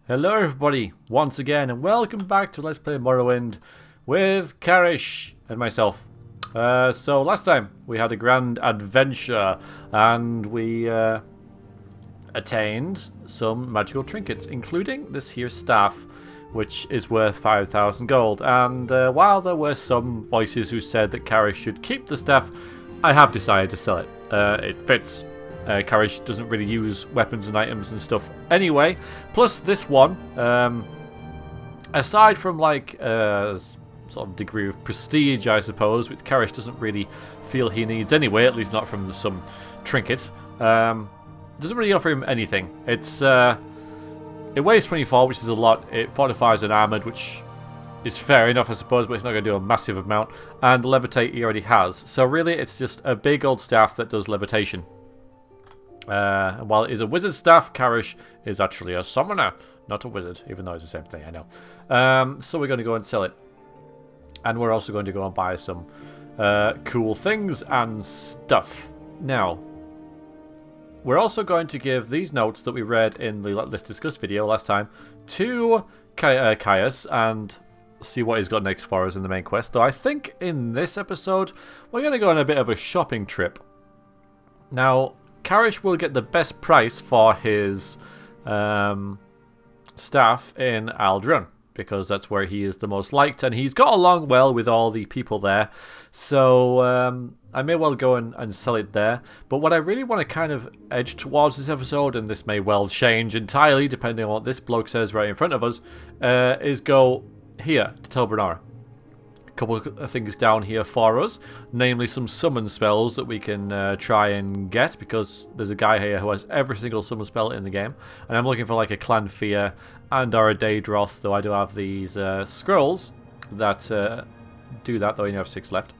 Hello everybody, once again, and welcome back to Let's Play Morrowind with Karish and myself. So last time we had a grand adventure and we attained some magical trinkets, including this here staff, which is worth 5,000 gold. And while there were some voices who said that Karish should keep the staff, I have decided to sell it. It fits. Karish doesn't really use weapons and items and stuff anyway. Plus this one, aside from like sort of degree of prestige, I suppose, which Karish doesn't really feel he needs anyway, at least not from some trinkets, doesn't really offer him anything. It weighs 24, which is a lot. It fortifies and armoured, which is fair enough, I suppose, but it's not going to do a massive amount. And the levitate he already has. So really, it's just a big old staff that does levitation. And while it is a wizard staff, Karish is actually a summoner, not a wizard, even though it's the same thing, I know. So we're going to go and sell it. And we're also going to go and buy some cool things and stuff. Now, we're also going to give these notes that we read in the Let's Discuss video last time to Caius and see what he's got next for us in the main quest. Though I think in this episode, we're going to go on a bit of a shopping trip. Now, Karish will get the best price for his staff in Aldrun, because that's where he is the most liked, and he's got along well with all the people there. So I may well go and sell it there. But what I really want to kind of edge towards this episode, and this may well change entirely depending on what this bloke says right in front of us, is go here to Telvanni. Couple of things down here for us, namely some summon spells that we can try and get, because there's a guy here who has every single summon spell in the game, and I'm looking for like a Clan Fear and or a Daedroth, though I do have these scrolls that do that, though I only have 6 left.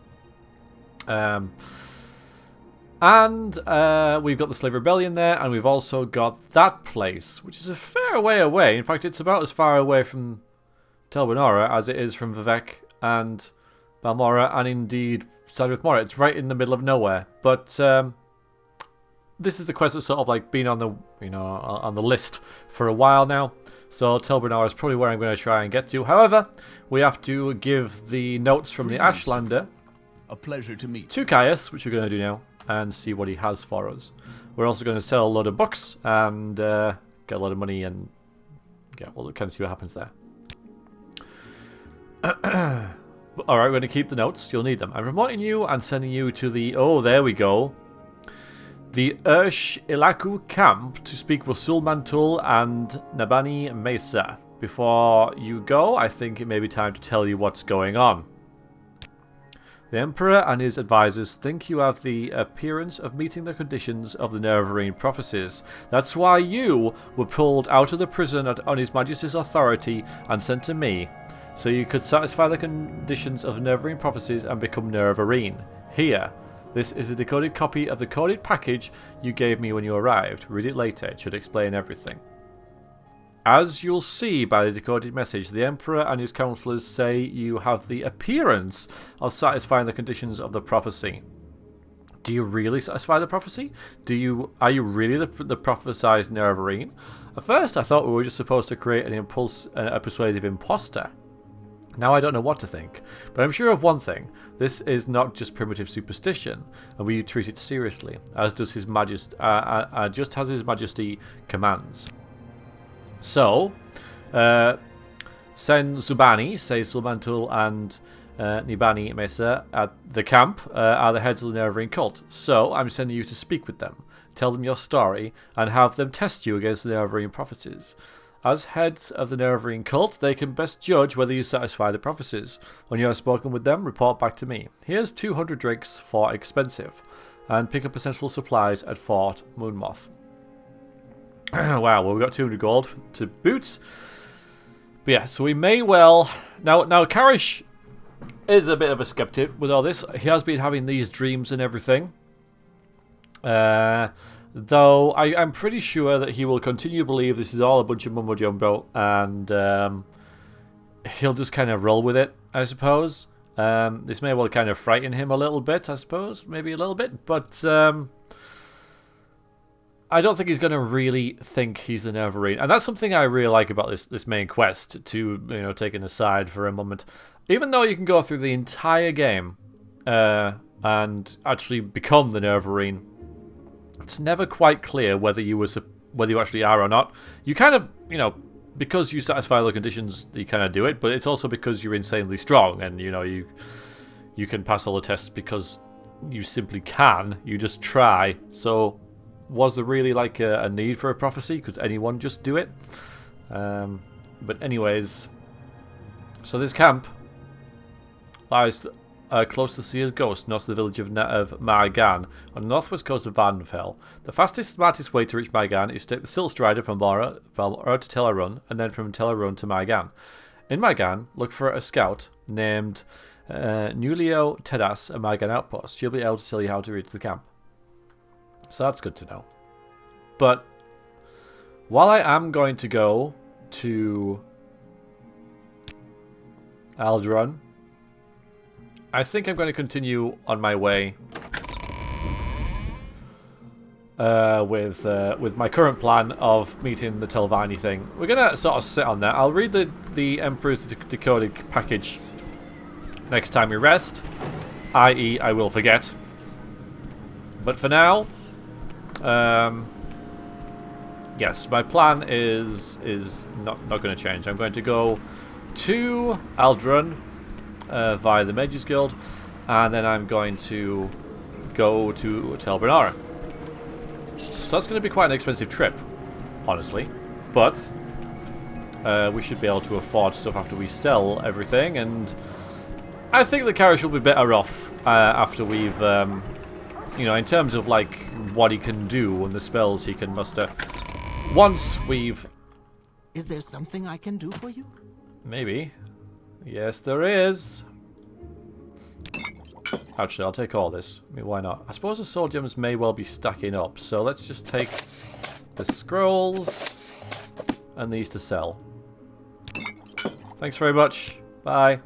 And we've got the Slave Rebellion there, and we've also got that place, which is a fair way away. In fact, it's about as far away from Telvanni as it is from Vivec and Balmora, and indeed Stadrith Mora. It's right in the middle of nowhere. But this is a quest that's sort of like been on the on the list for a while now. So Telvanni is probably where I'm going to try and get to. However, we have to give the notes from the Ashlander a pleasure to meet to Caius, which we're going to do now, and see what he has for us. We're also going to sell a load of books and get a lot of money, and we'll kind of see what happens there. Alright, we're going to keep the notes. You'll need them. I'm promoting you and sending you to the... Oh, there we go. The Ursh Ilaku camp to speak with Sulmantul and Nabani Mesa. Before you go, I think it may be time to tell you what's going on. The Emperor and his advisors think you have the appearance of meeting the conditions of the Neverine prophecies. That's why you were pulled out of the prison on His Majesty's authority and sent to me, so you could satisfy the conditions of the Neverine prophecies and become Neverine. Here, this is a decoded copy of the coded package you gave me when you arrived. Read it later, it should explain everything. As you'll see by the decoded message, the Emperor and his counselors say you have the appearance of satisfying the conditions of the prophecy. Do you really satisfy the prophecy? Are you really the prophesized Neverine? At first I thought we were just supposed to create a persuasive imposter. Now I don't know what to think, but I'm sure of one thing. This is not just primitive superstition, and we treat it seriously, as does His Majesty, just as His Majesty commands. So, Sen Zubani, say Sulmantul and Nibani Mesa at the camp are the heads of the Neverine cult. So, I'm sending you to speak with them, tell them your story, and have them test you against the Neverine prophecies. As heads of the Neverine cult, they can best judge whether you satisfy the prophecies. When you have spoken with them, report back to me. Here's 200 drakes for expensive, and pick up essential supplies at Fort Moonmoth. Wow, well, we've got 200 gold to boot. But yeah, so we may well... Now Karish is a bit of a skeptic with all this. He has been having these dreams and everything. Though I'm pretty sure that he will continue to believe this is all a bunch of mumbo jumbo, and he'll just kind of roll with it, I suppose. This may well kind of frighten him a little bit, I suppose, maybe a little bit, but I don't think he's going to really think he's the Neverine. And that's something I really like about this main quest, to, take an aside for a moment. Even though you can go through the entire game and actually become the Neverine, it's never quite clear whether you actually are or not. You kind of, because you satisfy the conditions, you kind of do it, but it's also because you're insanely strong and, you can pass all the tests because you simply can. You just try. So was there really like a need for a prophecy? Could anyone just do it? But anyways, so this camp lies close to the Sea of Ghosts, north of the village of Margan, on the northwest coast of Vardenfell. The fastest, smartest way to reach Margan is to take the Silt Strider from Morrowind to Tellarun, and then from Tellarun to Margan. In Margan, look for a scout named Nulio Tedas at Margan Outpost. She'll be able to tell you how to reach the camp. So that's good to know. But while I am going to go to Ald'ruhn, I think I'm going to continue on my way with my current plan of meeting the Telvanni thing. We're going to sort of sit on that. I'll read the Emperor's Decoding package next time we rest, i.e. I will forget. But for now, yes, my plan is not going to change. I'm going to go to Ald'ruhn via the Mages Guild, and then I'm going to go to Telvanni. So that's going to be quite an expensive trip, honestly, but we should be able to afford stuff after we sell everything, and I think the Karish will be better off after we've, in terms of like what he can do and the spells he can muster. Once we've... Is there something I can do for you? Maybe. Yes, there is. Actually, I'll take all this. I mean, why not? I suppose the soul gems may well be stacking up, so let's just take the scrolls and these to sell. Thanks very much. Bye.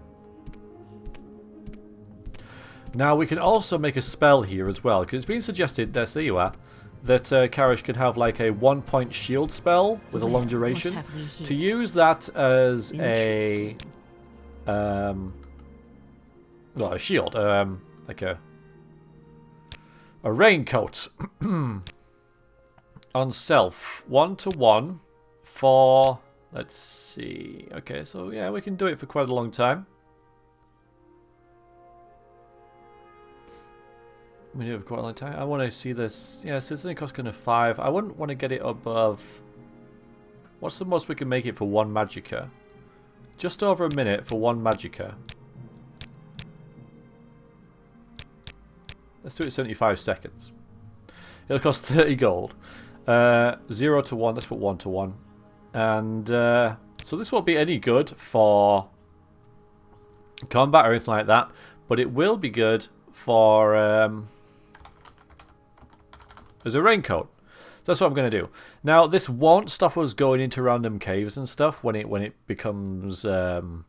Now, we can also make a spell here as well, because it's been suggested, there you are, that Karish could have like a 1-point shield spell with a long duration. To use that as a a shield, like a raincoat on self, 1-to-1 for, let's see, okay, so yeah, we can do it for quite a long time. We do it for quite a long time. I want to see this. Yeah, so it's only cost kind of 5. I wouldn't want to get it above... What's the most we can make it for 1 magicka? Just over a minute for 1 magicka. Let's do it 75 seconds. It'll cost 30 gold. 0-to-1. Let's put 1-to-1. And so this won't be any good for combat or anything like that. But it will be good for... as a raincoat. So that's what I'm going to do. Now, this won't stop us going into random caves and stuff when it becomes, rainy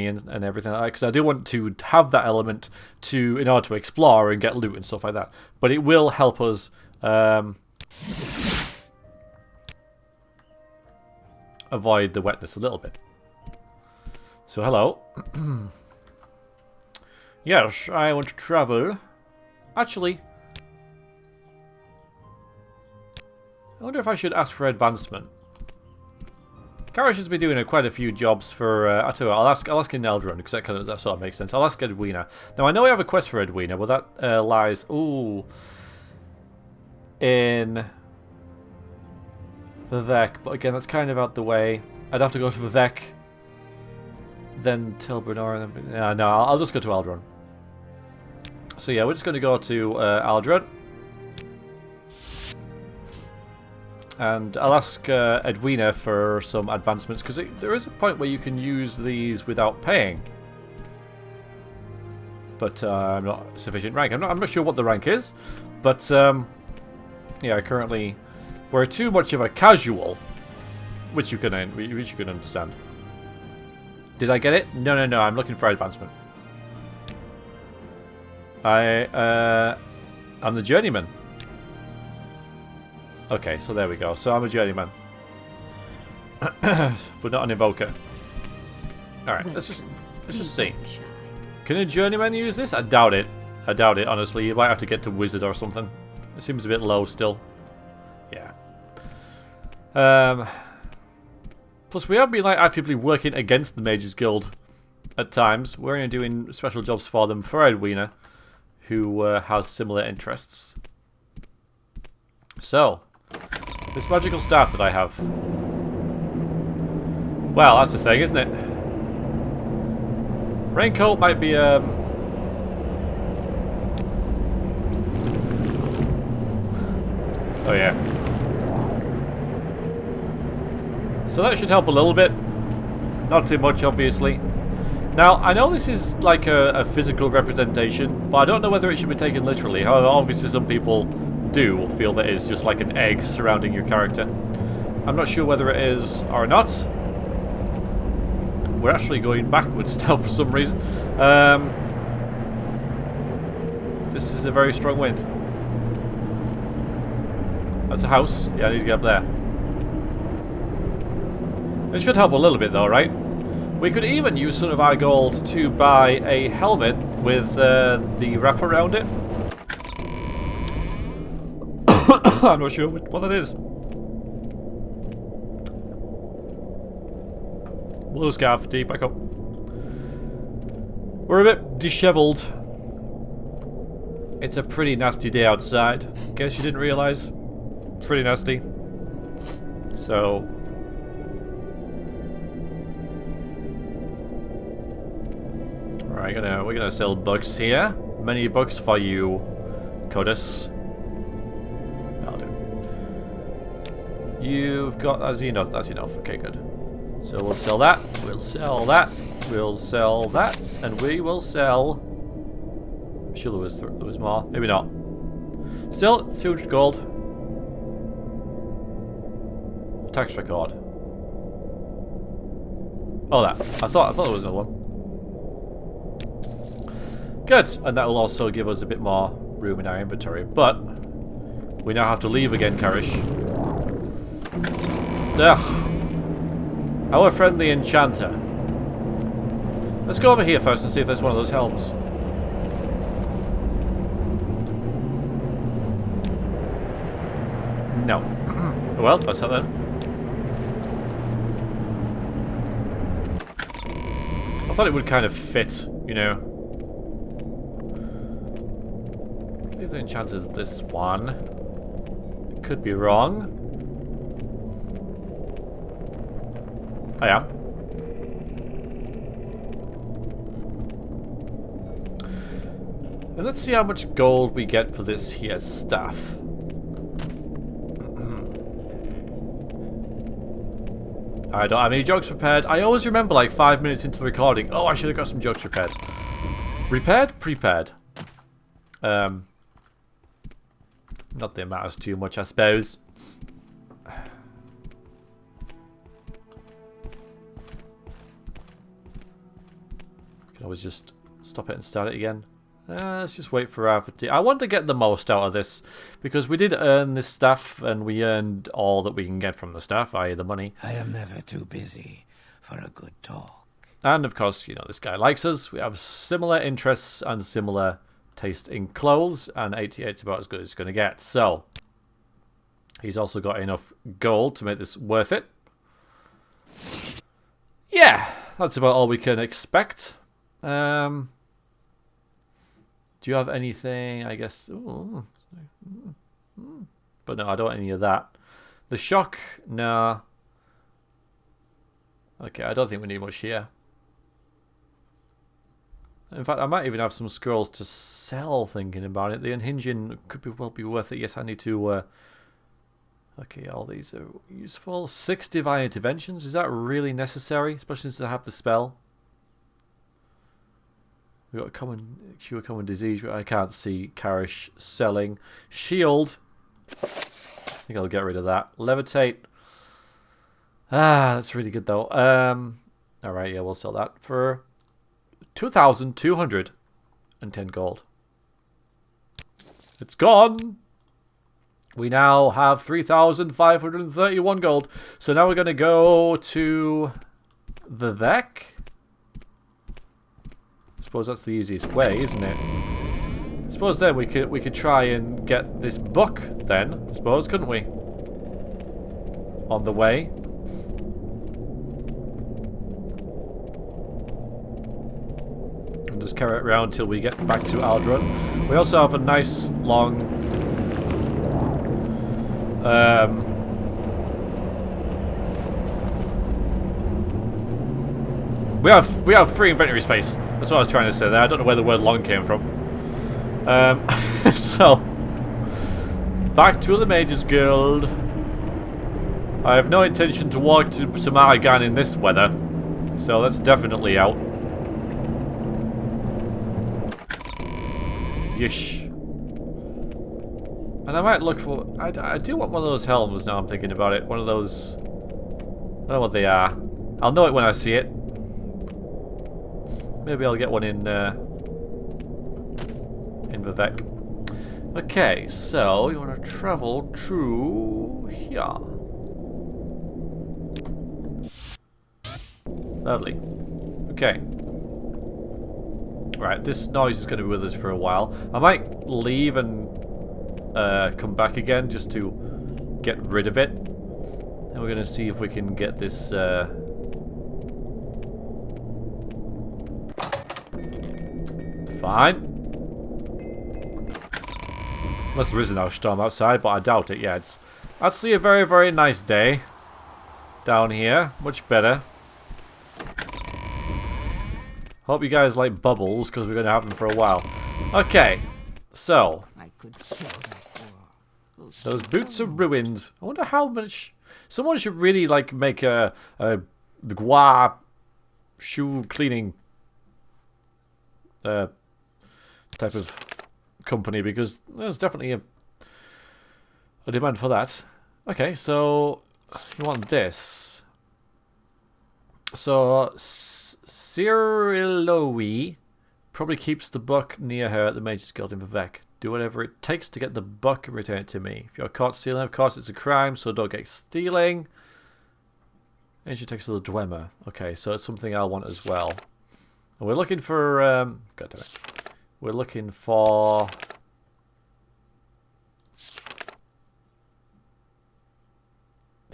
and everything like that. Because I do want to have that element in order to explore and get loot and stuff like that. But it will help us avoid the wetness a little bit. So, hello. Yes, I want to travel. Actually... I wonder if I should ask for advancement. Karish has been doing quite a few jobs for... I tell you what, I'll ask in Ald'ruhn, because that sort of makes sense. I'll ask Edwina. Now, I know I have a quest for Edwina, but that lies... Ooh. In... Vivec. But again, that's kind of out the way. I'd have to go to Vivec. Then Telvanni. No, I'll just go to Ald'ruhn. So yeah, we're just going to go to Ald'ruhn. And I'll ask Edwina for some advancements, because there is a point where you can use these without paying. But I'm not sufficient rank. I'm not sure what the rank is, but yeah, currently we're too much of a casual, which you can understand. Did I get it? No. I'm looking for advancement. I'm the journeyman. Okay, so there we go. So I'm a journeyman. But not an invoker. Alright, let's just see. Can a journeyman use this? I doubt it. I doubt it, honestly. You might have to get to wizard or something. It seems a bit low still. Yeah. Plus, we have been like actively working against the Mages Guild at times. We're only doing special jobs for them for Edwina, who has similar interests. So, this magical staff that I have. Well, that's the thing, isn't it? Raincoat might be oh yeah. So that should help a little bit. Not too much, obviously. Now, I know this is like a physical representation, but I don't know whether it should be taken literally. However, obviously some people do feel that it's just like an egg surrounding your character. I'm not sure whether it is or not. We're actually going backwards now for some reason. This is a very strong wind. That's a house. Yeah, I need to get up there. It should help a little bit though, right? We could even use some of our gold to buy a helmet with the wrap around it. I'm not sure what that is. Blue scarf, deep back up. We're a bit dishevelled. It's a pretty nasty day outside. Guess you didn't realise? Pretty nasty. So... Alright, we're gonna sell books here. Many books for you, Codus. That'll do. You've got... That's enough. That's enough. Okay, good. So we'll sell that. We'll sell that. We'll sell that. And we will sell... I'm sure there was more. Maybe not. Still, 200 gold. Tax record. Oh, that. I thought there was another one. Good. And that will also give us a bit more room in our inventory. But we now have to leave again, Karish. Ugh. Our friendly enchanter. Let's go over here first and see if there's one of those helms. No. Well, that's not then. I thought it would kind of fit, you know. I believe the enchanter's this one. It could be wrong. I am. And let's see how much gold we get for this here staff. I don't have any jokes prepared. I always remember like 5 minutes into the recording. Oh, I should have got some jokes prepared. Prepared? Prepared. Not that it matters too much, I suppose. Can always just stop it and start it again. Let's just wait for our fatigue. I want to get the most out of this because we did earn this stuff and we earned all that we can get from the stuff, i.e. the money. I am never too busy for a good talk. And of course, you know, this guy likes us. We have similar interests and similar taste in clothes, and 88 is about as good as it's going to get. So, he's also got enough gold to make this worth it. Yeah, that's about all we can expect. Do you have anything, I guess? Ooh. But no, I don't want any of that. The shock, nah. Okay, I don't think we need much here. In fact, I might even have some scrolls to sell, thinking about it. The unhinging could well be worth it. Yes, I need to... Okay, all these are useful. 6 divine interventions. Is that really necessary? Especially since I have the spell. We've got a cure common disease. I can't see Karish selling. Shield. I think I'll get rid of that. Levitate. Ah, that's really good though. Alright, yeah, we'll sell that for 2,210 gold. It's gone. We now have 3,531 gold. So now we're going to go to Vivec. I suppose that's the easiest way, isn't it? I suppose then we could try and get this book then, I suppose, couldn't we? On the way. And just carry it around till we get back to Aldron. We also have a nice long we have free inventory space. That's what I was trying to say there. I don't know where the word long came from. So back to the Mages Guild. I have no intention to walk to Margan in this weather, so that's definitely out. Yish. And I might look for... I do want one of those helms now I'm thinking about it. One of those... I don't know what they are. I'll know it when I see it. Maybe I'll get one in Vivec. Okay, so you want to travel through here. Lovely. Okay. Right, this noise is going to be with us for a while. I might leave and come back again just to get rid of it. And we're going to see if we can get this... Fine. Unless there is no storm outside, but I doubt it. Yeah, it's actually a very, very nice day down here. Much better. Hope you guys like bubbles, because we're going to have them for a while. Okay, so those boots are ruined. I wonder how much... Someone should really like make a gua shoe cleaning type of company, because there's definitely a demand for that. Okay, so you want this. So Cyriloe probably keeps the book near her at the Mages Guild in Vivec. Do whatever it takes to get the book and return it to me. If you're caught stealing, of course, it's a crime, so don't get stealing. And she takes a little Dwemer. Okay, so it's something I want as well. And we're looking for... God damn it. We're looking for...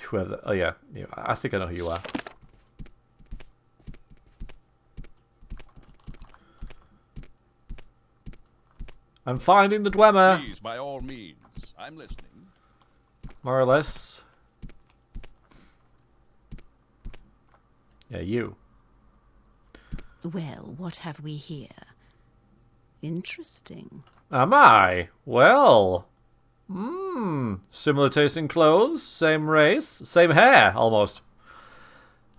Whoever... Oh, yeah. I think I know who you are. I'm finding the Dwemer. Please, by all means. I'm listening. More or less. Yeah, you. Well, what have we here? Interesting. Am I? Well. Similar taste in clothes, same race, same hair, almost.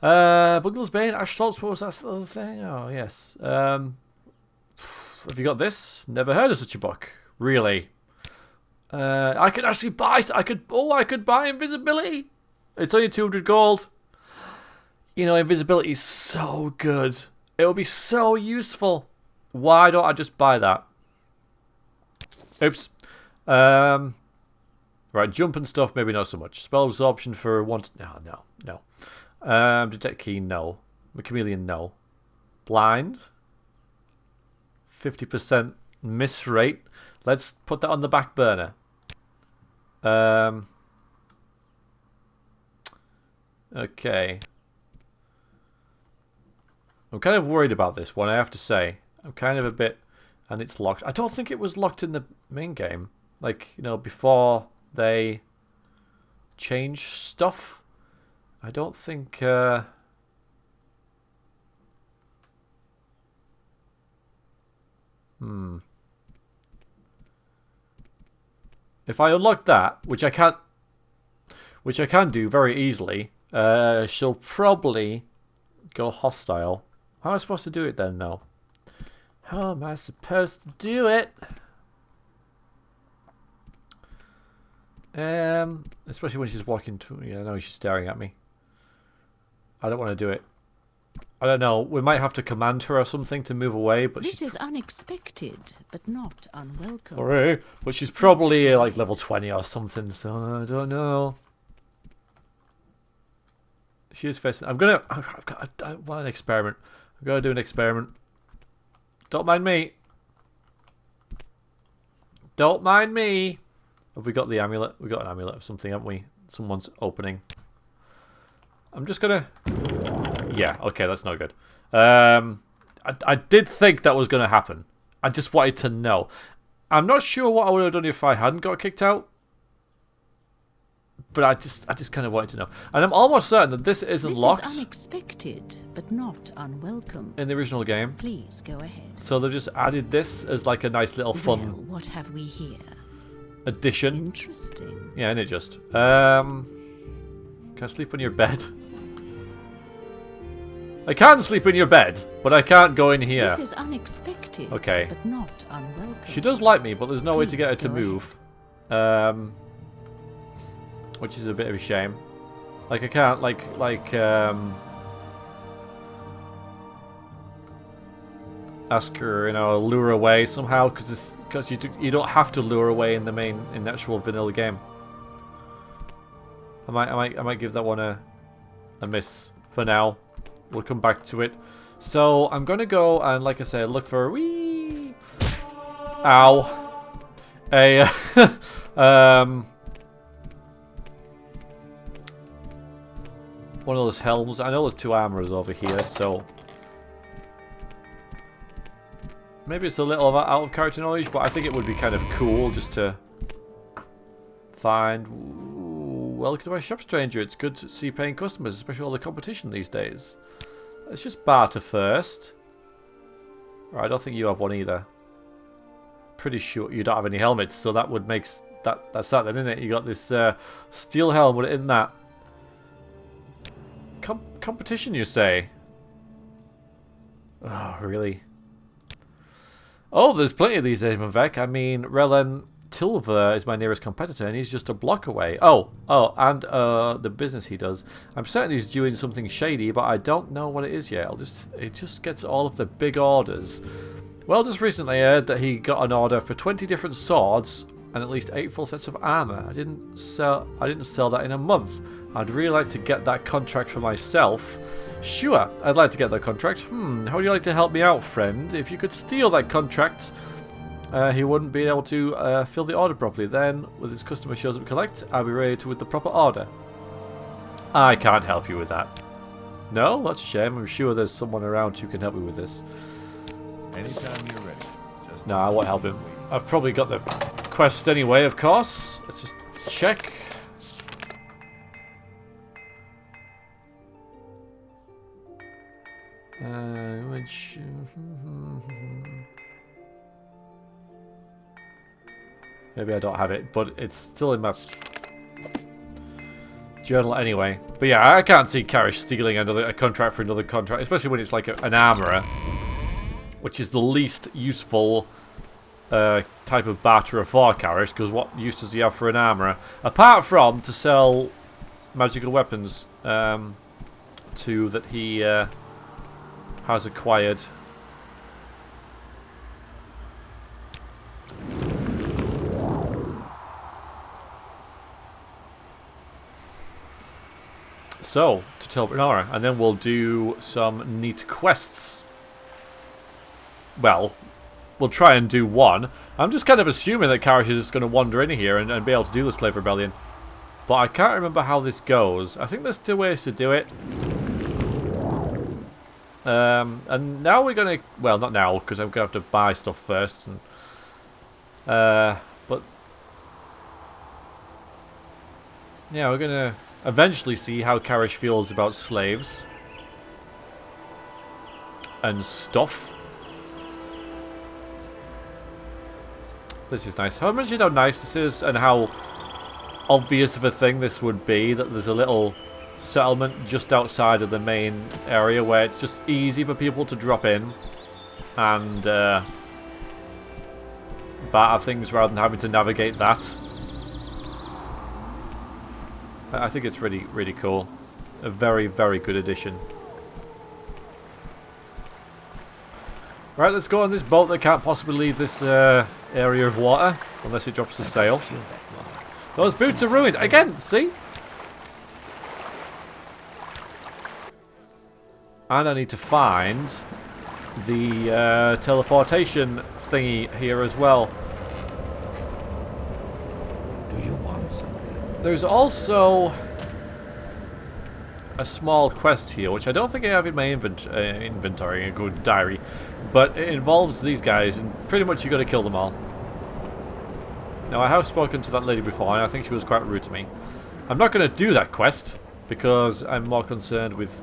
Bungler's Bane, Ash Salts, what was that other thing? Oh, yes. Have you got this? Never heard of such a book. Really? I could actually buy... I could buy invisibility. It's only 200 gold. You know, invisibility is so good. It will be so useful. Why don't I just buy that? Oops. Right, jump and stuff, maybe not so much. Spell absorption for one... No. Detect key, no. Chameleon, no. Blind. 50% miss rate. Let's put that on the back burner. Okay. I'm kind of worried about this one, I have to say. I'm kind of a bit... And it's locked. I don't think it was locked in the main game. Like, you know, before they change stuff. I don't think... If I unlock that, which I can do very easily, she'll probably go hostile. How am I supposed to do it then, though? How am I supposed to do it? Especially when she's walking to... Yeah, I know she's staring at me. I don't want to do it. I don't know. We might have to command her or something to move away, but This she's... is unexpected, but not unwelcome. Sorry, but she's probably like level 20 or something, so I don't know. She is facing... I want an experiment. I'm going to do an experiment. Don't mind me. Don't mind me. Have we got the amulet? We got an amulet of something, haven't we? Someone's opening. I'm just going to... Yeah, okay, that's not good. I did think that was going to happen. I just wanted to know. I'm not sure what I would have done if I hadn't got kicked out. But I just kind of wanted to know. And I'm almost certain that this isn't locked. This is unexpected, but not unwelcome. In the original game. Please go ahead. So they've just added this as like a nice little fun... Well, what have we here? Addition. Interesting. Yeah, and it just. Can I sleep on your bed? I can sleep in your bed, but I can't go in here. This is unexpected, okay. but not unwelcome. She does like me, but there's no way to get her to go move. Which is a bit of a shame. Like I can't ask her, you know, lure away somehow, because you don't have to lure away in the actual vanilla game. I might give that one a miss for now. We'll come back to it. So I'm gonna go and, like I say, look for a wee. Ow. One of those helms. I know there's 2 armors over here, so maybe it's a little out of character knowledge, but I think it would be kind of cool just to find. Ooh, welcome to my shop, stranger. It's good to see paying customers, especially all the competition these days. Let's just barter first. Right, I don't think you have one either. Pretty sure you don't have any helmets, so that would make that's that then, isn't it? You got this steel helmet in that. Competition, you say? Oh, really? Oh, there's plenty of these days, Vivec. I mean, Relen Tilver is my nearest competitor, and he's just a block away. Oh, and the business he does. I'm certain he's doing something shady, but I don't know what it is yet. It just gets all of the big orders. Well, just recently I heard that he got an order for 20 different swords and at least 8 full sets of armor. I didn't sell that in a month. I'd really like to get that contract for myself. Sure, I'd like to get that contract. How would you like to help me out, friend? If you could steal that contract, he wouldn't be able to fill the order properly. Then, with his customer shows up to collect, I'll be ready with the proper order. I can't help you with that. No? That's a shame. I'm sure there's someone around who can help me with this. Anytime you're ready. Just no, I won't help him. I've probably got the quest anyway, of course. Let's just check. Maybe I don't have it, but it's still in my journal anyway. But yeah, I can't see Karish stealing a contract for another contract, especially when it's like an armourer, which is the least useful type of barterer for Karish, because what use does he have for an armourer? Apart from to sell magical weapons that he has acquired. So, to Telvanni, and then we'll do some neat quests. Well, we'll try and do one. I'm just kind of assuming that Karish is just going to wander in here and be able to do the Slave Rebellion. But I can't remember how this goes. I think there's 2 ways to do it. And now we're going to... Well, not now, because I'm going to have to buy stuff first. And, but... Yeah, we're going to eventually see how Karish feels about slaves. And stuff. This is nice. How much you know how nice this is and how obvious of a thing this would be, that there's a little settlement just outside of the main area where it's just easy for people to drop in and batter things rather than having to navigate that. I think it's really, really cool. A very, very good addition. Right, let's go on this boat that can't possibly leave this area of water unless it drops the sail. Those boots are ruined again. See? And I need to find the teleportation thingy here as well. Do you want something? There's also a small quest here, which I don't think I have in my inventory, a good diary, but it involves these guys, and pretty much you got to kill them all. Now, I have spoken to that lady before, and I think she was quite rude to me. I'm not going to do that quest, because I'm more concerned with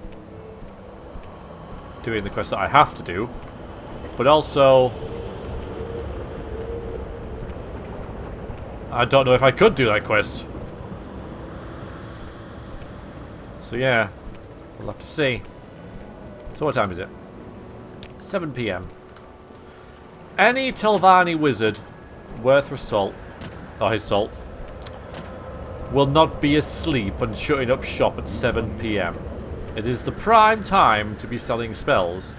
doing the quest that I have to do, but also I don't know if I could do that quest. So yeah, we'll have to see. So what time is it? 7 PM. Any Telvanni wizard worth his salt, will not be asleep and shutting up shop at 7 PM. It is the prime time to be selling spells.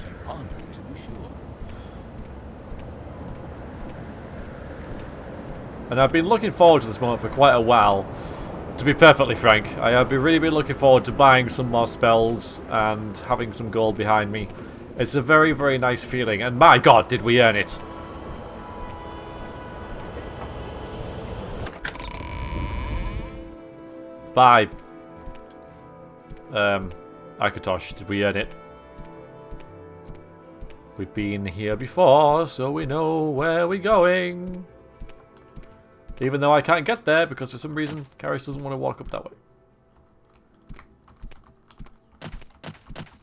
And I've been looking forward to this moment for quite a while. To be perfectly frank, I have really been looking forward to buying some more spells and having some gold behind me. It's a very, very nice feeling, and my god, did we earn it! Bye. Akatosh, did we earn it? We've been here before, so we know where we're going. Even though I can't get there because for some reason Karish doesn't want to walk up that way.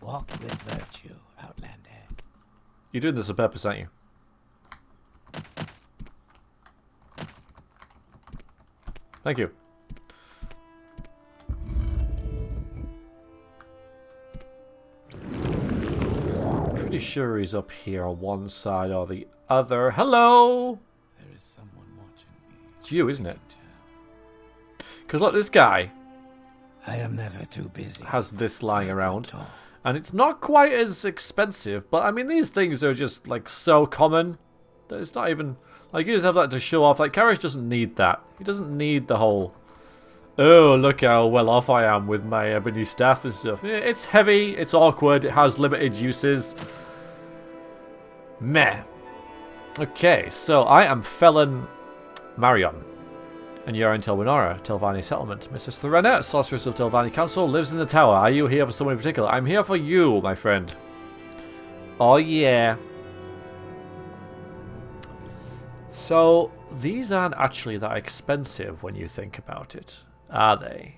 Walk with virtue, Outlander. You're doing this on purpose, aren't you? Thank you. Pretty sure he's up here on one side or the other. Hello! There is someone watching me. It's you, isn't it? Because look, this guy I am never too busy. has this lying around. And it's not quite as expensive, but I mean, these things are just like so common that it's not even like you just have that to show off. Like, Karish doesn't need that. He doesn't need the whole, oh, look how well off I am with my ebony staff and stuff. Yeah, it's heavy, it's awkward, it has limited uses. Meh. Okay, so I am Felon Marion. And you're in Telvanni settlement. Mrs. Thorena, sorceress of Telvanni Council, lives in the tower. Are you here for someone in particular? I'm here for you, my friend. Oh, yeah. So, these aren't actually that expensive when you think about it, are they?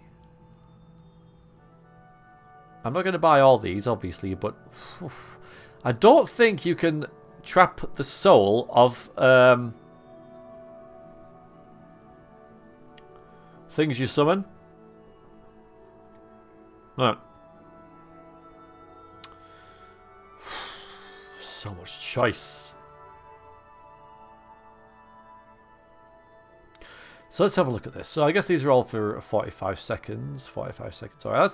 I'm not going to buy all these, obviously, but I don't think you can trap the soul of things you summon. No. So much choice. So let's have a look at this. So I guess these are all for 45 seconds. 45 seconds. Sorry,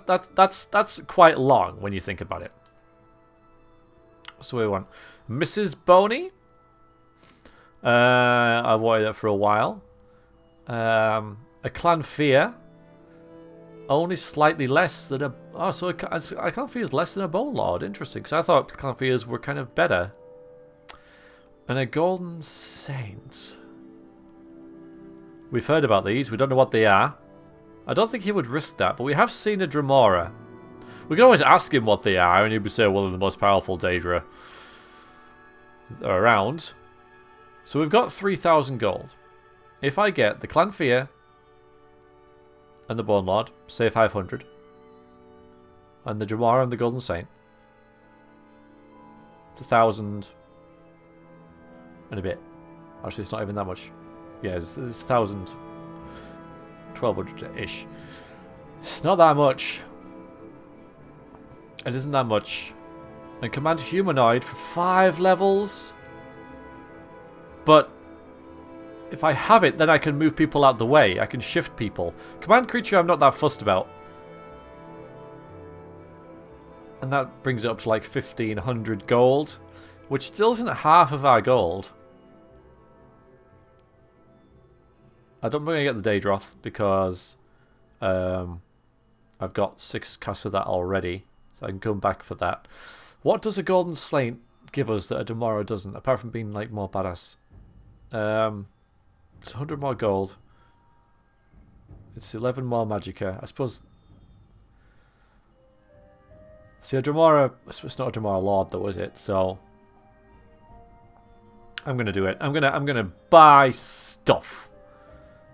that's quite long when you think about it. So we want Mrs. Boney. I've wanted that for a while. A clan fear. Only slightly less than a... Oh, so a clan fear is less than a bone lord. Interesting, because I thought clan fears were kind of better. And a golden saint. We've heard about these. We don't know what they are. I don't think he would risk that, but we have seen a Dremora. We can always ask him what they are, and he would say, well, they're the most powerful Daedra around. So we've got 3,000 gold. If I get the clan fear and the Bone Lord, say 500. And the Dremora and the Golden Saint. It's 1,000 and a bit. Actually, it's not even that much. Yeah, it's 1,000. 1,200-ish. It's not that much. It isn't that much. And Command Humanoid for 5 levels. But if I have it, then I can move people out the way. I can shift people. Command Creature I'm not that fussed about. And that brings it up to like 1,500 gold. Which still isn't half of our gold. I don't think I'm going to get the Daedroth because I've got 6 casts of that already. So I can come back for that. What does a Golden Slate give us that a Demora doesn't? Apart from being like more badass. It's 100 more gold. It's 11 more Magicka. I suppose... See, a Demora... It's not a Demora Lord though, is it? So... I'm going to do it. I'm gonna buy stuff.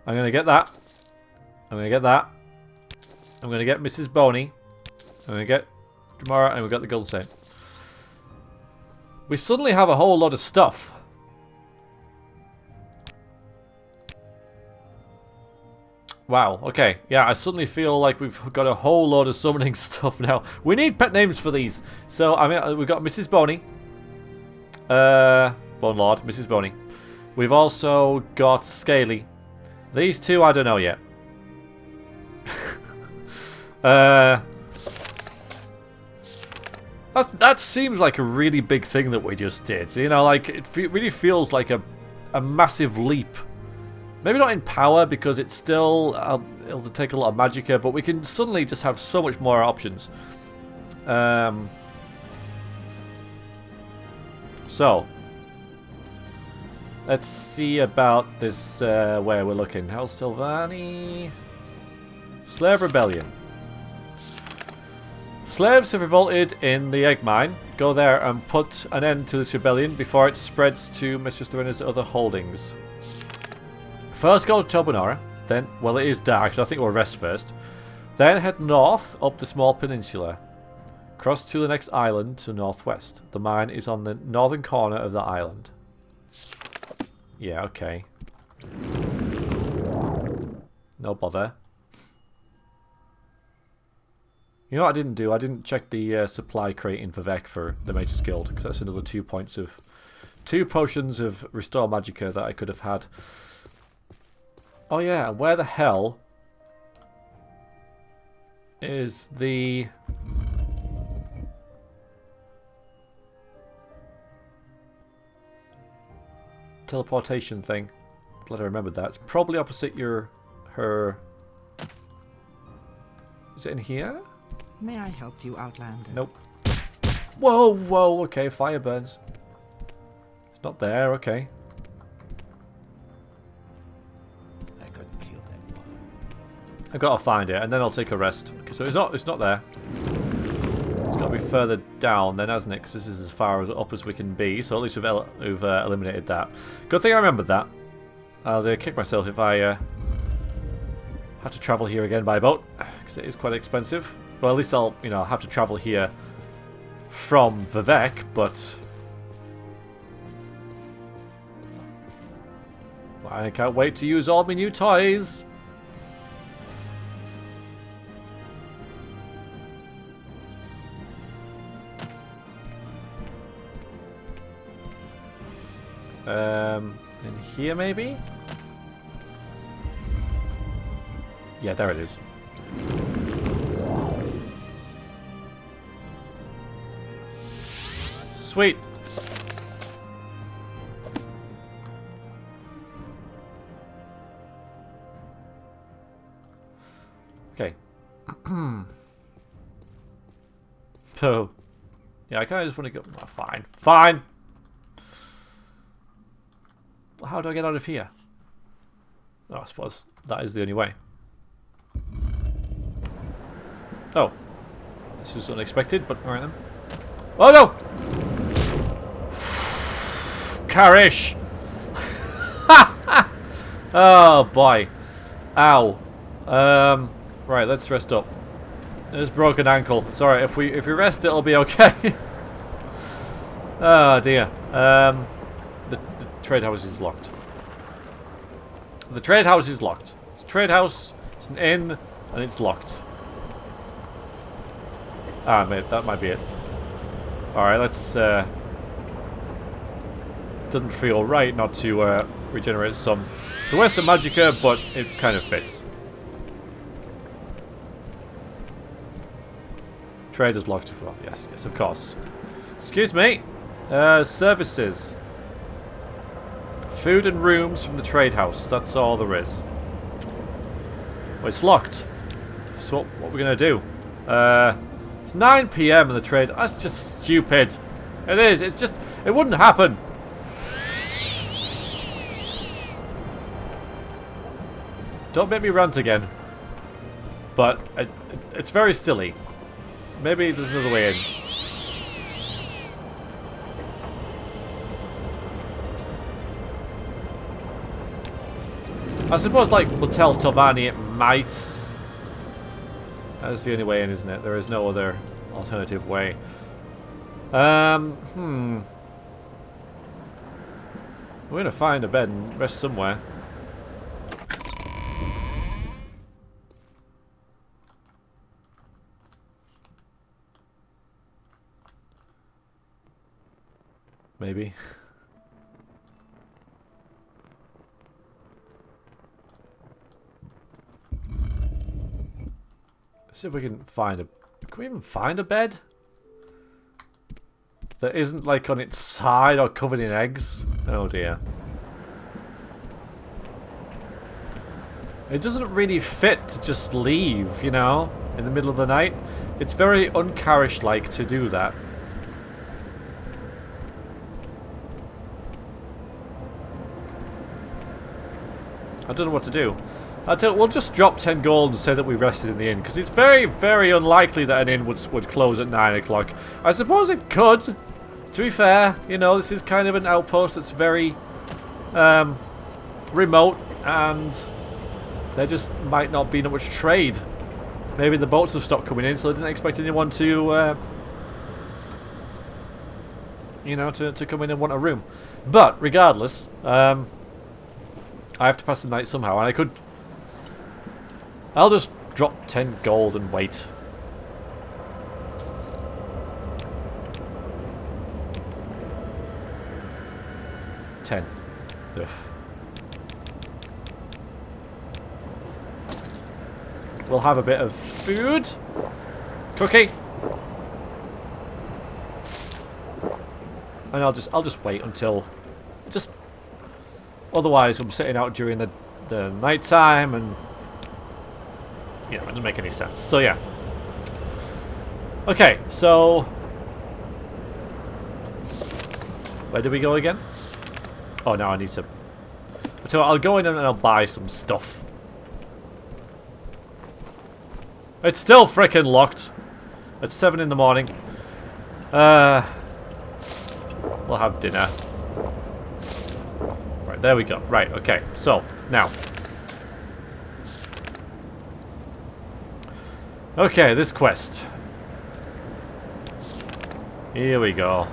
I'm going to get that. I'm going to get that. I'm going to get Mrs. Boney. I'm going to get Demora, and we've got the Golden Slate. We suddenly have a whole lot of stuff. Wow, okay. Yeah, I suddenly feel like we've got a whole load of summoning stuff now. We need pet names for these. So, I mean, we've got Mrs. Boney. Bone Lord, Mrs. Boney. We've also got Scaly. These two, I don't know yet. That seems like a really big thing that we just did. You know, like, it really feels like a massive leap. Maybe not in power, because it's still... it'll take a lot of Magicka, but we can suddenly just have so much more options. So... let's see about this, where we're looking. Hell's Telvanni... Slave Rebellion. Slaves have revolted in the egg mine. Go there and put an end to this rebellion before it spreads to Mistress Dorena's other holdings. First go to Tribunal, then, well, it is dark, so I think we'll rest first. Then head north up the small peninsula. Cross to the next island to northwest. The mine is on the northern corner of the island. Yeah, okay. No bother. You know what I didn't do? I didn't check the supply crate in Vivec for the Mage's Guild, because that's another 2 points of... 2 potions of Restore Magicka that I could have had. Oh yeah, and where the hell is the... teleportation thing? Glad I remembered that. It's probably opposite her... Is it in here? May I help you, Outlander? Nope. Whoa, whoa, okay, fire burns. It's not there, okay. I could kill that one. I've got to find it, and then I'll take a rest. Okay, so it's not there. It's got to be further down then, hasn't it? Because this is as far up as we can be, so at least we've eliminated that. Good thing I remembered that. I'll kick myself if I have to travel here again by boat, because it is quite expensive. Well, at least I'll, you know, have to travel here from Vivec, but I can't wait to use all my new toys. In here maybe? Yeah, there it is. Sweet. Okay. So, yeah, I kind of just want to go. Oh, fine. Fine. How do I get out of here? Oh, I suppose that is the only way. Oh. This was unexpected, but alright then. Oh no! Karish! Oh boy. Ow. Right, let's rest up. There's broken ankle. Sorry, if we rest it'll be okay. Oh dear. The trade house is locked. The trade house is locked. It's a trade house, it's an inn, and it's locked. Ah, mate, that might be it. Alright, let's... doesn't feel right not to regenerate some. It's a waste of Magicka, but it kind of fits. Trade is locked as well. Yes, yes, of course. Excuse me. Services. Food and rooms from the trade house. That's all there is. Well, it's locked. So what we're gonna do? It's 9 PM in the trade. That's just stupid. It is. It's just. It wouldn't happen. Don't make me rant again. But it's very silly. Maybe there's another way in. I suppose, like, we'll tell Telvanni it might. That's the only way in, isn't it? There is no other alternative way. We're gonna find a bed and rest somewhere. Maybe. Let's see if we can find a... Can we even find a bed? That isn't, like, on its side or covered in eggs? Oh dear. It doesn't really fit to just leave, you know, in the middle of the night. It's very un-Karish-like to do that. I don't know what to do. We'll just drop 10 gold and say that we rested in the inn, because it's very, very unlikely that an inn would close at 9 o'clock. I suppose it could. To be fair, you know, this is kind of an outpost that's very remote, and there just might not be that much trade. Maybe the boats have stopped coming in, so they didn't expect anyone to, you know, to come in and want a room. But regardless, I have to pass the night somehow, and I could... I'll just drop 10 gold and wait. $10. Ugh. We'll have a bit of food. Cookie. And I'll just wait until... Otherwise, I'm sitting out during the night time, and you know, it doesn't make any sense. So yeah. Okay, so where do we go again? Oh, now I need to. So I'll go in and I'll buy some stuff. It's still frickin' locked. It's 7 in the morning. We'll have dinner. Right, there we go. Right, okay. So, now. Okay, this quest. Here we go.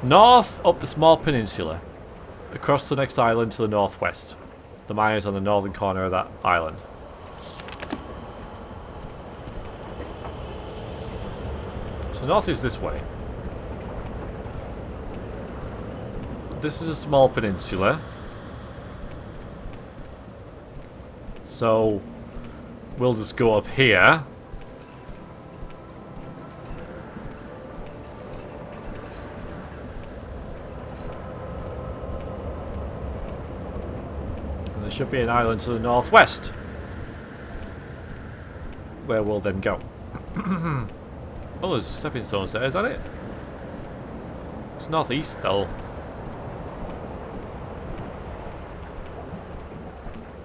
North up the small peninsula. Across the next island to the northwest. The mine is on the northern corner of that island. So north is this way. This is a small peninsula. So we'll just go up here. And there should be an island to the northwest, where we'll then go. Oh, there's stepping stones there, is that it? It's northeast though.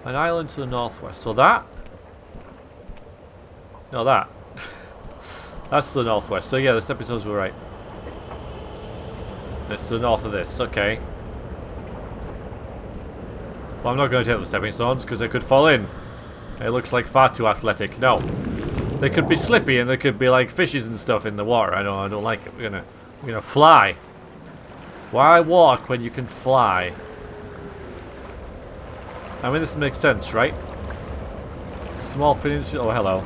An island to the northwest. So that? No, that. That's the northwest. So yeah, the stepping stones were right. It's to the north of this. Okay. Well, I'm not going to take the stepping stones because they could fall in. It looks like far too athletic. No. They could be slippy and there could be like fishes and stuff in the water. I don't like it. We're gonna fly. Why walk when you can fly? I mean, this makes sense, right? Small peninsula. Oh, hello.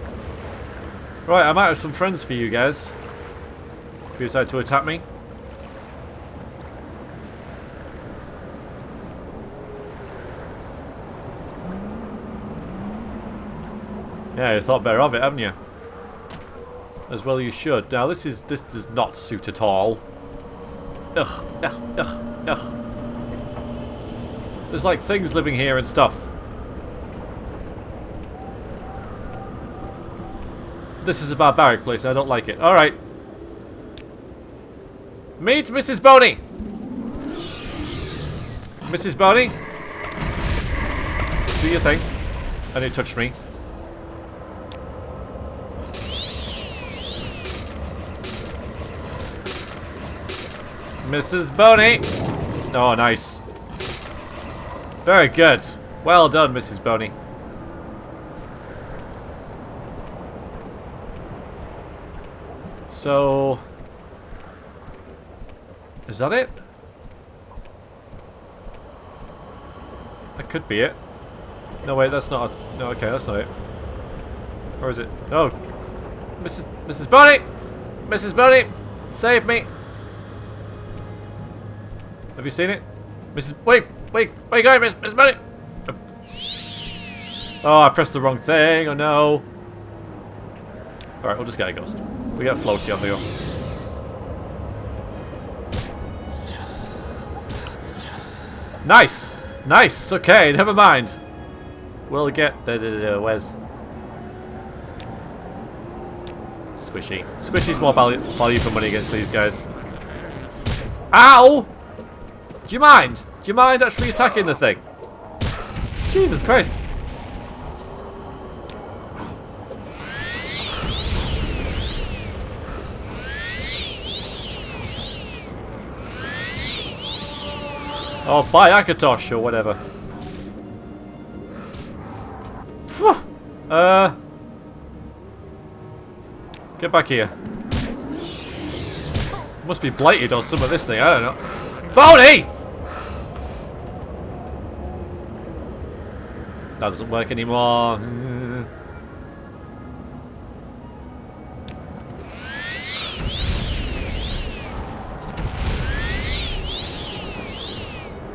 Right, I might have some friends for you guys. If you decide to attack me. Yeah, you thought better of it, haven't you? As well you should. Now this does not suit at all. Ugh, ugh, ugh, ugh. There's like things living here and stuff. This is a barbaric place. I don't like it. Alright. Meet Mrs. Boney! Mrs. Boney? Do your thing. And it touched me. Mrs. Boney! Oh, nice. Very good. Well done, Mrs. Boney. So... is that it? That could be it. No, wait, that's not... no, okay, that's not it. Or is it? Oh. Mrs. Boney! Mrs. Boney! Save me! Have you seen it? Wait, where are you going, Miss Boney? Oh, I pressed the wrong thing, oh no. Alright, we'll just get a ghost. We got floaty on the go. Nice! Nice! Okay, never mind. We'll get... where's... Squishy. Squishy's more value for money against these guys. Ow! Do you mind? Do you mind actually attacking the thing? Jesus Christ. Oh, buy Akatosh or whatever. Get back here. Must be blighted or some of this thing, I don't know. Boney! That doesn't work anymore.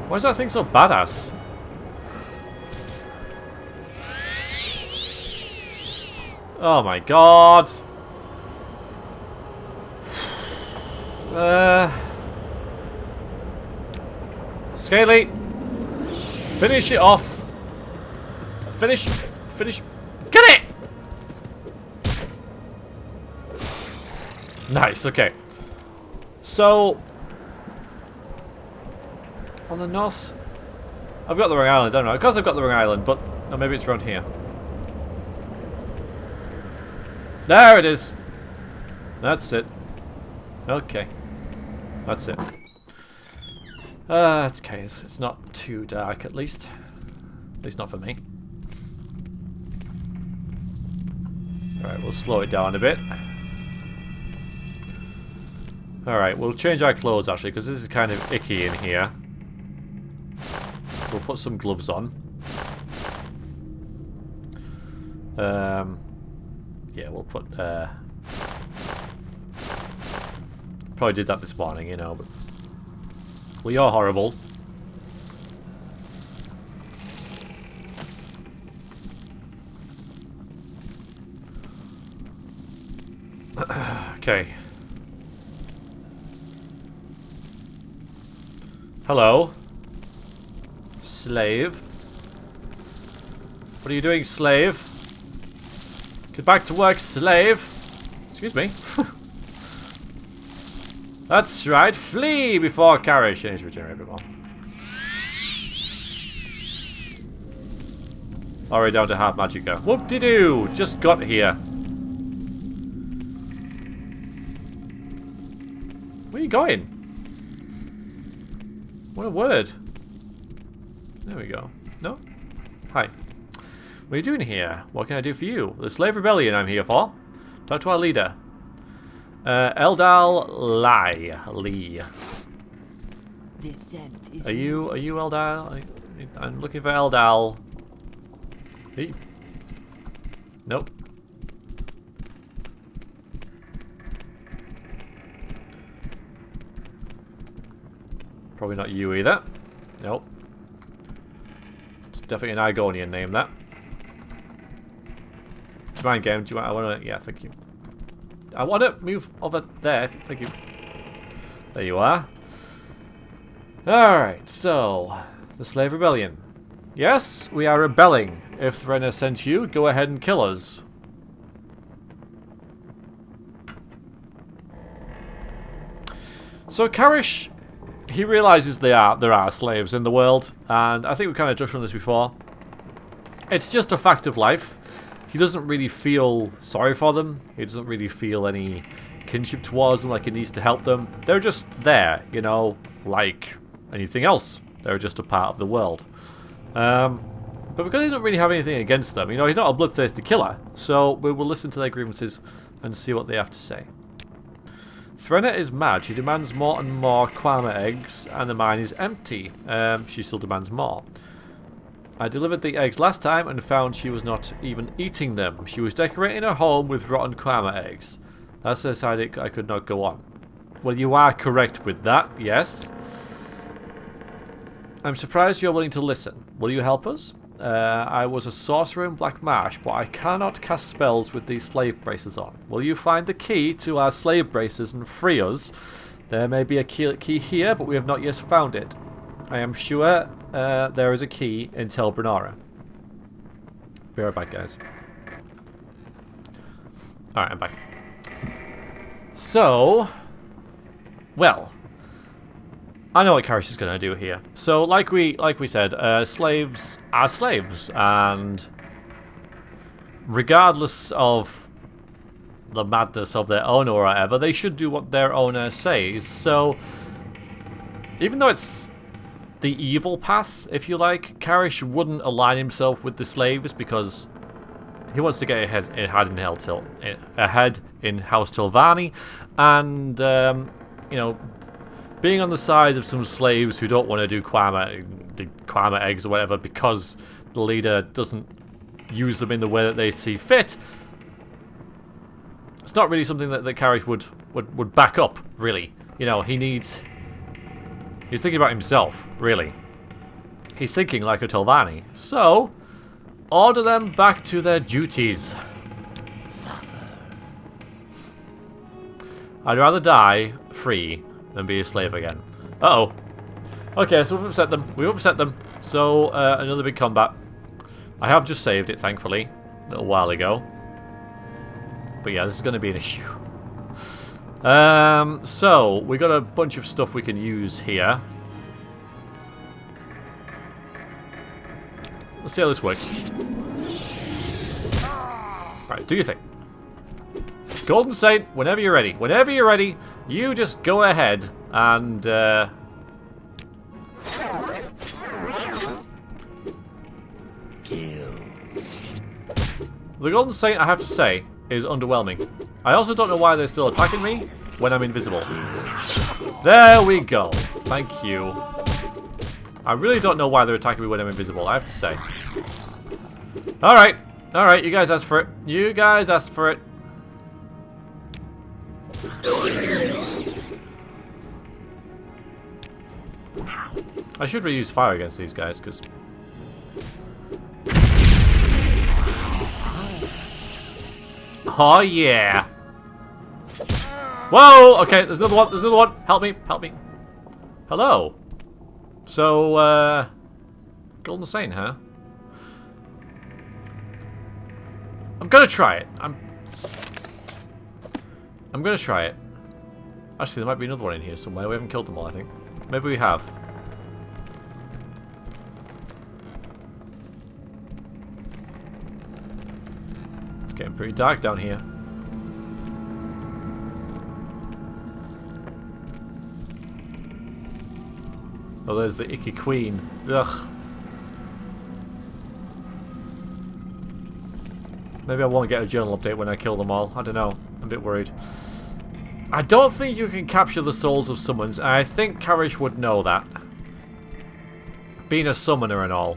Why is that thing so badass? Oh my god. Scaly. Finish it off. Finish. Get it! Nice, okay. So, on the north... I've got the wrong island, don't I? Of course I've got the wrong island, but... oh, maybe it's around here. There it is! That's it. Okay. That's it. It's Caius. It's not too dark, at least. At least not for me. Alright, we'll slow it down a bit. Alright, we'll change our clothes, actually, because this is kind of icky in here. We'll put some gloves on. Yeah, we'll put... probably did that this morning, you know, but... well, you're horrible. Okay. Hello. Slave. What are you doing, slave? Get back to work, slave. Excuse me. That's right. Flee before Karish. Change regenerate a bit more. Already down to half magicka. Whoop-de-doo! Just got here. Where are you going? What a word. There we go. No? Hi. What are you doing here? What can I do for you? The Slave Rebellion I'm here for. Talk to our leader. Eldal Lee. This scent is... Are you Eldal? I'm looking for Eldal. Hey. Nope. Probably not you either. Nope. It's definitely an Igonian name, that. Do you mind, game? Do you want... I want to... yeah, thank you. I want to move over there. Thank you. There you are. Alright, so... the Slave Rebellion. Yes, we are rebelling. If Threnna sent you, go ahead and kill us. So Karish, he realizes there are slaves in the world, and I think we kind of touched on this before. It's just a fact of life. He doesn't really feel sorry for them. He doesn't really feel any kinship towards them, like he needs to help them. They're just there, you know, like anything else. They're just a part of the world. But because he doesn't really have anything against them, you know, he's not a bloodthirsty killer. So we will listen to their grievances and see what they have to say. Threnna is mad. She demands more and more Kwama eggs, and the mine is empty. She still demands more. I delivered the eggs last time and found she was not even eating them. She was decorating her home with rotten Kwama eggs. That's decided I could not go on. Well, you are correct with that, yes. I'm surprised you're willing to listen. Will you help us? I was a sorcerer in Black Marsh, but I cannot cast spells with these slave braces on. Will you find the key to our slave braces and free us? There may be a key here, but we have not yet found it. I am sure there is a key in Telvanni. Be right back, guys. Alright, I'm back. So, well, I know what Karish is going to do here. So, like we said, slaves are slaves, and regardless of the madness of their owner or whatever, they should do what their owner says. So, even though it's the evil path, if you like, Karish wouldn't align himself with the slaves because he wants to get ahead in House Telvanni, and you know, being on the side of some slaves who don't want to do Kwama eggs or whatever because the leader doesn't use them in the way that they see fit, it's not really something that Karish would back up, really. You know, he's thinking about himself, really. He's thinking like a Telvanni. So, order them back to their duties. I'd rather die free than be a slave again. Uh-oh. Okay, so we've upset them. We've upset them. So, another big combat. I have just saved it, thankfully, a little while ago. But yeah, this is going to be an issue. So, we got a bunch of stuff we can use here. Let's see how this works. Right, do your thing. Golden Saint, whenever you're ready. Whenever you're ready, you just go ahead and... Kill. The Golden Saint, I have to say, is underwhelming. I also don't know why they're still attacking me when I'm invisible. There we go. Thank you. I really don't know why they're attacking me when I'm invisible, I have to say. Alright. Alright, you guys asked for it. You guys asked for it. I should reuse fire against these guys, because... Oh, yeah. Whoa! Okay, there's another one. There's another one. Help me. Help me. Hello. So, Golden Saint, huh? I'm gonna try it. I'm gonna try it. Actually, there might be another one in here somewhere. We haven't killed them all, I think. Maybe we have. It's getting pretty dark down here. Oh, there's the icky queen. Ugh. Maybe I won't get a journal update when I kill them all. I don't know. I'm a bit worried. I don't think you can capture the souls of summons, and I think Karish would know that. Being a summoner and all.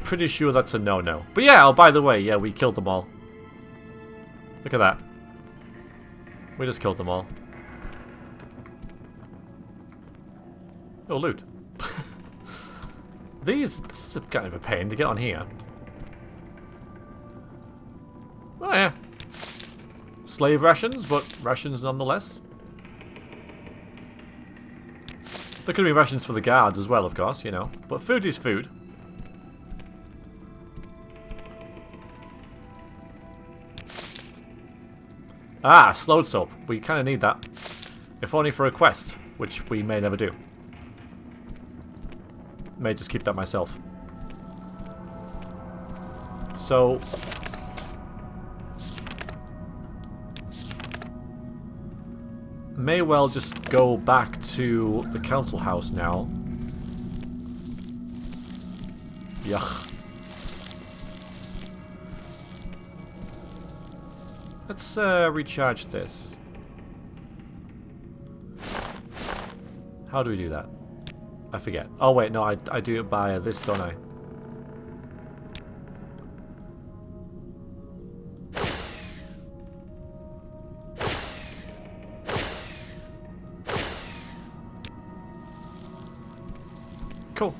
Pretty sure that's a no-no. But yeah, oh, by the way, yeah, we killed them all. Look at that. We just killed them all. Oh, loot. This is kind of a pain to get on here. Oh, yeah. slave rations, but rations nonetheless. There could be rations for the guards as well, of course, you know. But food is food. Ah, slowed soap. We kind of need that. If only for a quest, which we may never do. May just keep that myself. So... may well just go back to the council house now. Yuck. Let's recharge this. How do we do that? I forget. Oh wait, no, I do it by this, don't I? Cool.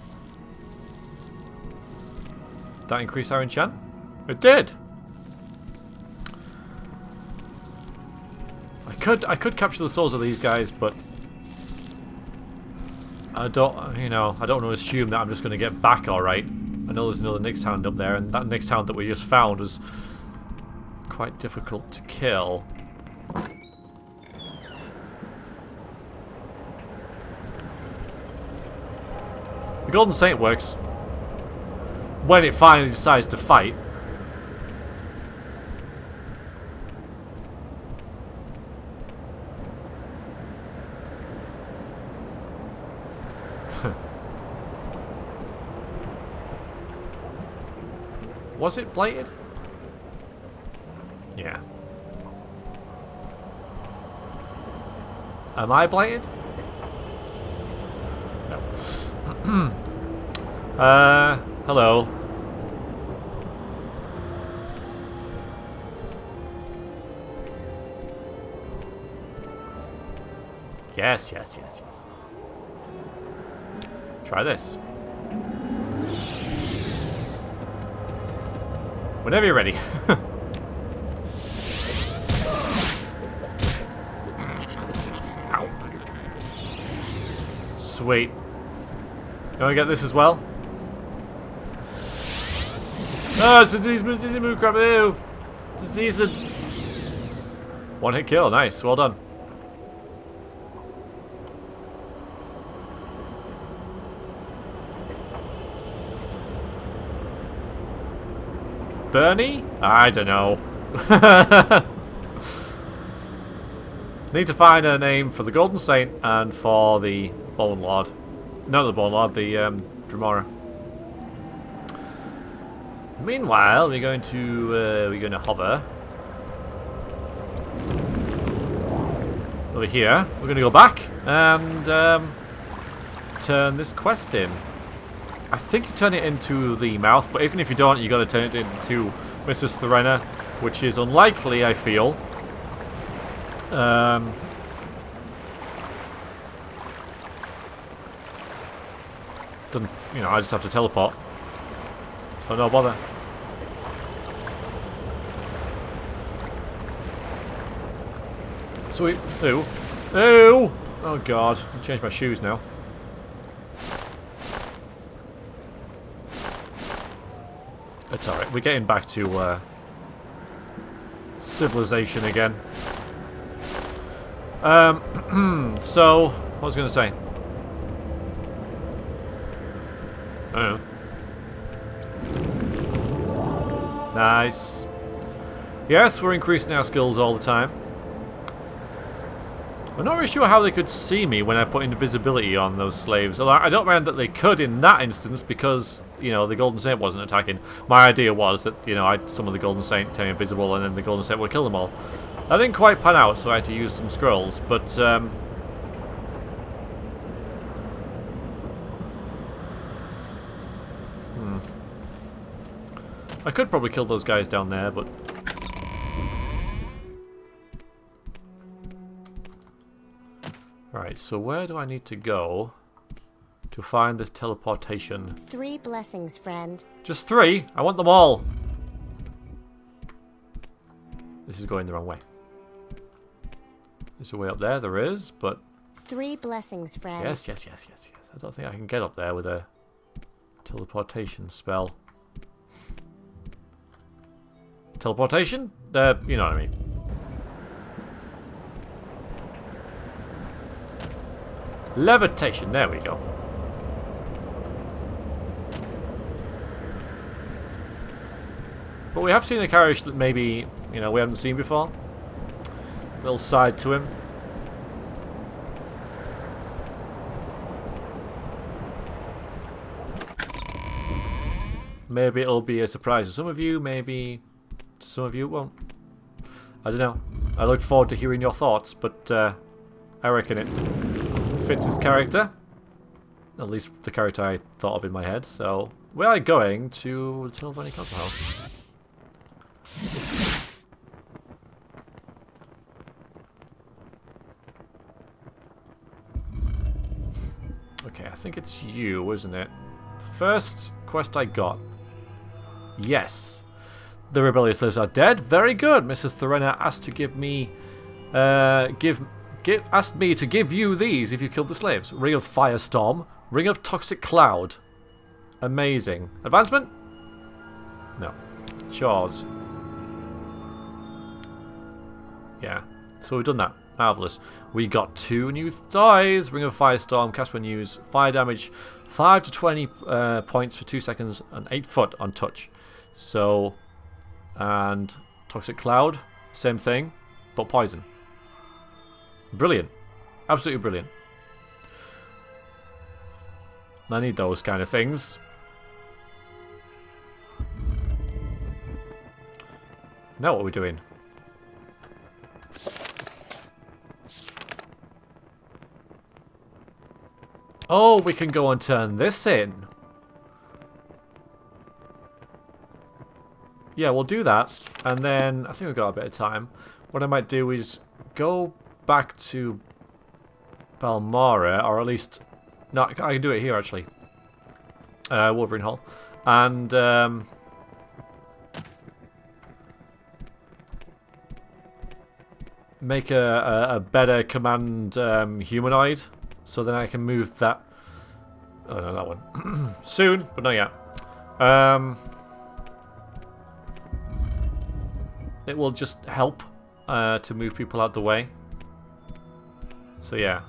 Did that increase our enchant? It did! I could capture the souls of these guys, but I don't, you know, I don't want to assume that I'm just going to get back alright. I know there's another Nyx Hound up there, and that Nyx Hound that we just found was quite difficult to kill. The Golden Saint works when it finally decides to fight. Was it blighted? Yeah. Am I blighted? No. Hello. Yes, yes, yes, yes. Try this. Whenever you're ready. Ow. Sweet. You want to get this as well? Oh, it's a disease move crap. Ew. Diseased. One hit kill. Nice. Well done. Bernie? I don't know. Need to find a name for the Golden Saint and for the Bone Lord. Not the Bone Lord, the Dremora. Meanwhile, we're going to hover over here. We're going to go back and turn this quest in. I think you turn it into the mouth, but even if you don't, you got to turn it into Mrs. Thorena, which is unlikely, I feel. Doesn't, you know, I just have to teleport, so no bother. Sweet. Ooh. Ooh! Oh god, I'll change my shoes now. It's alright, we're getting back to civilization again. So, what was I going to say? I don't know. Nice. Yes, we're increasing our skills all the time. I'm not really sure how they could see me when I put invisibility on those slaves. Although I don't mind that they could in that instance because, you know, the Golden Saint wasn't attacking. My idea was that, you know, I'd summon the Golden Saint, turn invisible, and then the Golden Saint would kill them all. That didn't quite pan out, so I had to use some scrolls, but, I could probably kill those guys down there, but... Alright, so where do I need to go to find this teleportation? 3 blessings, friend. Just 3? I want them all! This is going the wrong way. Is there a way up there? There is, but... 3 blessings, friend. Yes. I don't think I can get up there with a teleportation spell. Teleportation? You know what I mean. Levitation, there we go. But we have seen a Karish that maybe, you know, we haven't seen before. Little side to him. Maybe it'll be a surprise to some of you, maybe to some of you it won't. I don't know. I look forward to hearing your thoughts, but I reckon it fits his character. At least the character I thought of in my head. So, we are going to the Telvanni Council House. Okay, I think it's you, isn't it? The first quest I got. Yes. The rebellious slaves are dead. Very good. Mrs. Thorena asked to give me... asked me to give you these if you killed the slaves. Ring of Firestorm. Ring of Toxic Cloud. Amazing. Advancement? No. Chores. Yeah. So we've done that. Marvellous. We got 2 new dies. Ring of Firestorm. Cast when used. Fire damage. 5 to 20 points for 2 seconds. And 8 foot on touch. So... And Toxic Cloud. Same thing. But poison. Brilliant. Absolutely brilliant. I need those kind of things. Now what are we doing? Oh, we can go and turn this in. Yeah, we'll do that. And then, I think we've got a bit of time. What I might do is go back to Balmora, or at least... No, I can do it here, actually. Wolverine Hall. And, make a better command humanoid. So then I can move that... Oh, no, that one. Soon, but not yet. It will just help to move people out the way. So, yeah.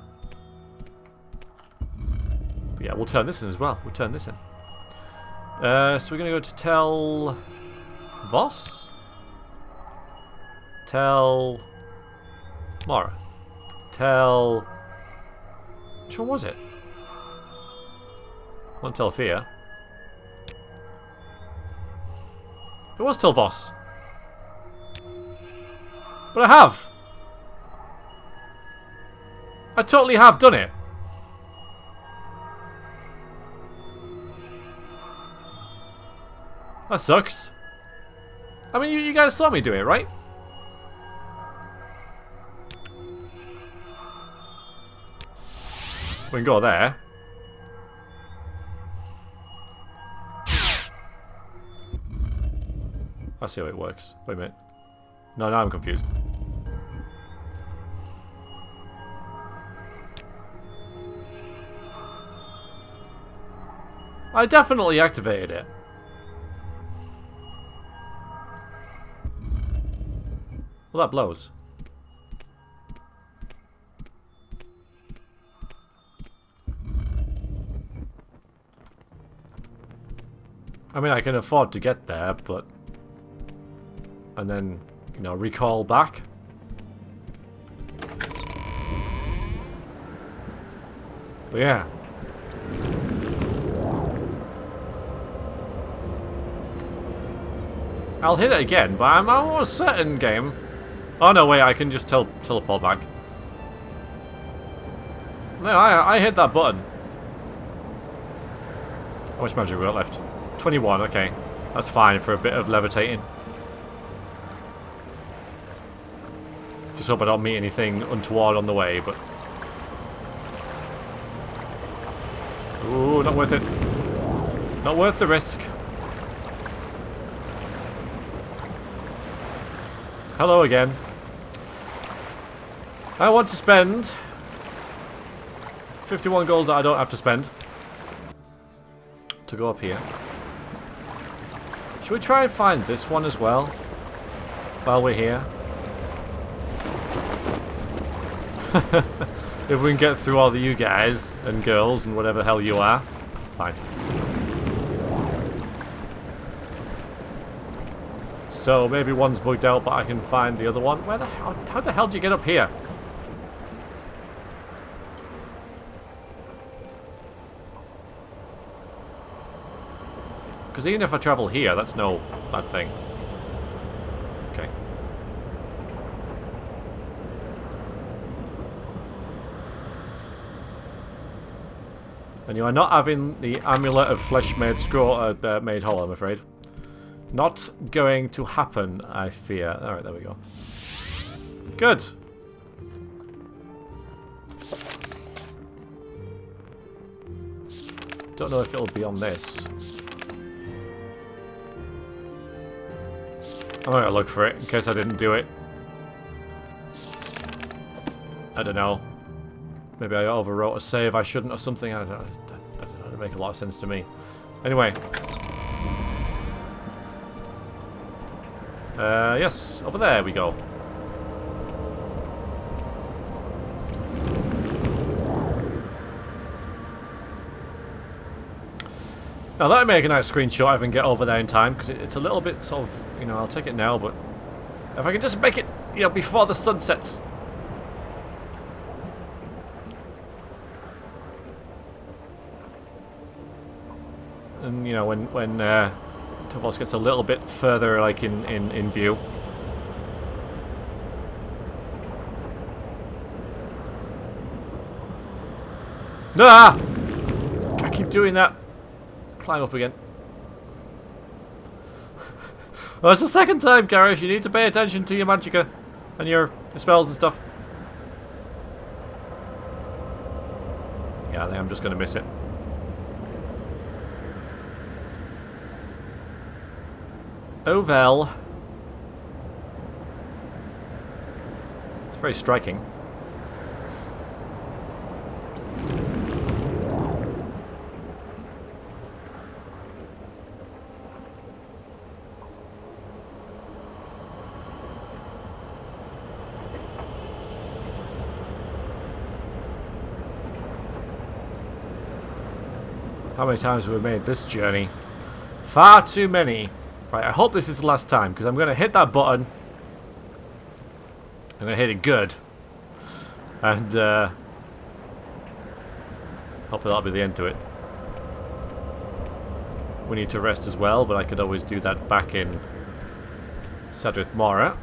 But yeah, we'll turn this in as well. We'll turn this in. So we're going to go to Tel... Voss? Tel... Mara. Tel... Which one was it? Not Tel Fear. It was Tel Voss. But I have! I totally have done it! That sucks. I mean, you guys saw me do it, right? We can go there. I see how it works. Wait a minute. No, now I'm confused. I definitely activated it. Well, that blows. I mean, I can afford to get there, but... And then, you know, recall back. But yeah. I'll hit it again, but I'm almost certain, game. Oh no, wait, I can just teleport back. No, I hit that button. How much magic we got left? 21, okay. That's fine for a bit of levitating. Just hope I don't meet anything untoward on the way, but... Ooh, not worth it. Not worth the risk. Hello again. I want to spend 51 goals that I don't have to spend to go up here. Should we try and find this one as well while we're here? If we can get through all of you guys and girls and whatever the hell you are. Fine. So maybe one's bugged out, but I can find the other one. Where the hell? How the hell do you get up here? Because even if I travel here, that's no bad thing. Okay. And you are not having the amulet of flesh made made whole, I'm afraid. Not going to happen, I fear. Alright, there we go. Good. Don't know if it'll be on this. I'm gonna look for it in case I didn't do it. I don't know. Maybe I overwrote a save I shouldn't or something. I don't know. That doesn't make a lot of sense to me. Anyway. Yes, over there we go. Now that'd make a nice screenshot if I can get over there in time, because it's a little bit sort of, you know, I'll take it now, but if I can just make it, you know, before the sun sets. And, you know, when Tavos gets a little bit further, like, in view. Ah! I keep doing that. Climb up again. Well, it's the second time, Karish. You need to pay attention to your magicka and your spells and stuff. Yeah, I think I'm just going to miss it. Oh well. It's very striking. How many times have we made this journey? Far too many. Right, I hope this is the last time, because I'm going to hit that button. I'm going to hit it good. And, hopefully that'll be the end to it. We need to rest as well, but I could always do that back in Sadrith Mora.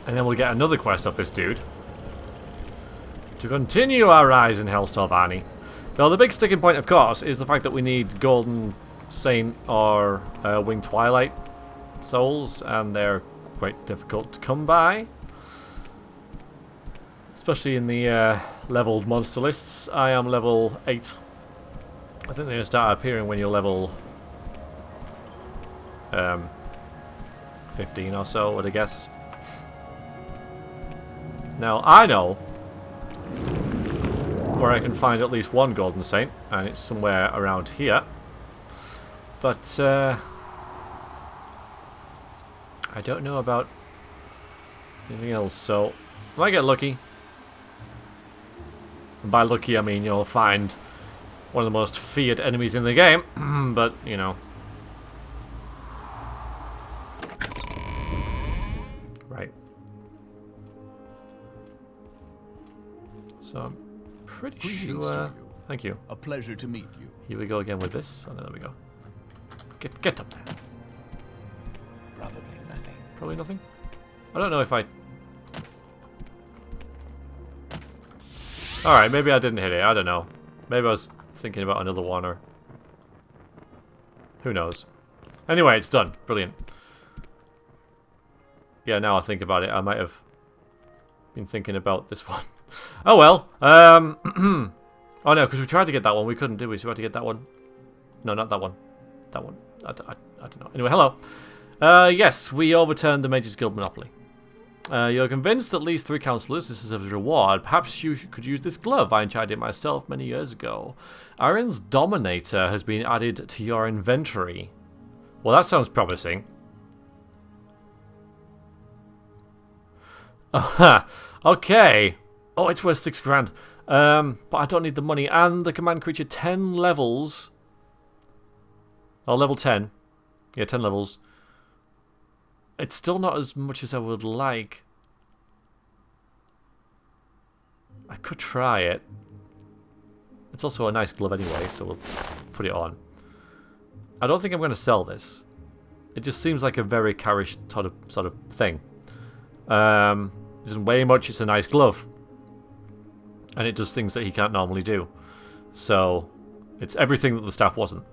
And then we'll get another quest off this dude. To continue our rise in Hell's Telvanni. Though the big sticking point, of course, is the fact that we need Golden Saint or Winged Twilight souls, and they're quite difficult to come by. Especially in the leveled monster lists. I am level 8. I think they start appearing when you're level 15 or so, would I guess. Now, I know where I can find at least one Golden Saint, and it's somewhere around here. But, I don't know about anything else, so I might get lucky. And by lucky, I mean you'll find one of the most feared enemies in the game, but, you know. Right. So I'm pretty sure. Thank you. A pleasure to meet you. Here we go again with this. Oh, no, there we go. Get up there. Probably nothing. Probably nothing. I don't know if I. All right, maybe I didn't hit it. I don't know. Maybe I was thinking about another one, or who knows. Anyway, it's done. Brilliant. Yeah, now I think about it, I might have been thinking about this one. Oh well. Oh no, because we tried to get that one. We couldn't, did we? So we had to get that one. No, not that one. That one. I don't know. Anyway, hello. Yes, we overturned the Mages Guild monopoly. You're convinced at least 3 councillors this is a reward. Perhaps you could use this glove. I enchanted it myself many years ago. Aaron's Dominator has been added to your inventory. Well, that sounds promising. Okay. Oh, it's worth 6 grand. But I don't need the money. And the command creature 10 levels. Oh, level 10. Yeah, 10 levels. It's still not as much as I would like. I could try it. It's also a nice glove anyway, so we'll put it on. I don't think I'm going to sell this. It just seems like a very Karish sort of thing. It doesn't weigh much, it's a nice glove. And it does things that he can't normally do. So, it's everything that the staff wasn't.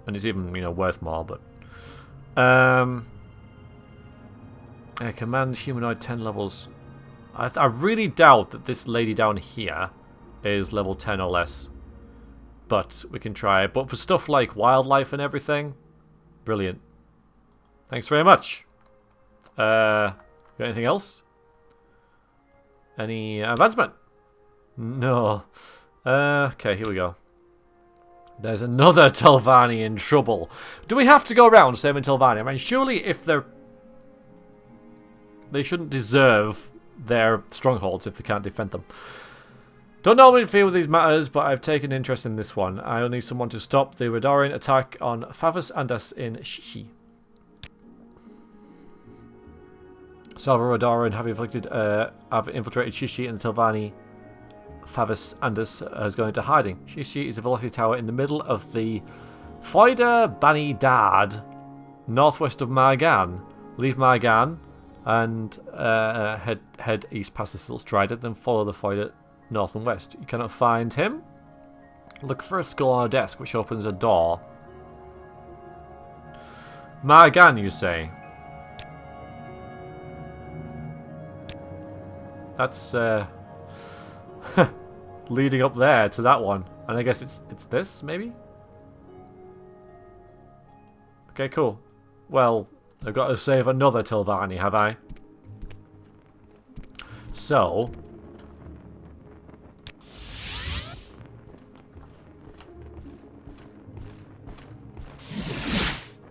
And it's even, you know, worth more, but... command humanoid 10 levels. I really doubt that this lady down here is level 10 or less. But we can try it. But for stuff like wildlife and everything, brilliant. Thanks very much. Got anything else? Any advancement? No. Okay, here we go. There's another Telvanni in trouble. Do we have to go around saving Telvanni? I mean, surely if they're... They shouldn't deserve their strongholds if they can't defend them. Don't normally deal with these matters, but I've taken interest in this one. I'll need someone to stop the Redoran attack on Favas and us in Shishi. Salva Redoran have infiltrated Shishi, and the Telvanni Favas Andus has gone into hiding. Shishi is a velocity tower in the middle of the Foida Bani Dad, northwest of Margan. Leave Margan and head east past the Silt Strider, then follow the Foida north and west. You cannot find him? Look for a skull on a desk which opens a door. Margan, you say? That's leading up there to that one. And I guess it's this, maybe? Okay, cool. Well, I've got to save another Telvanni, have I? So...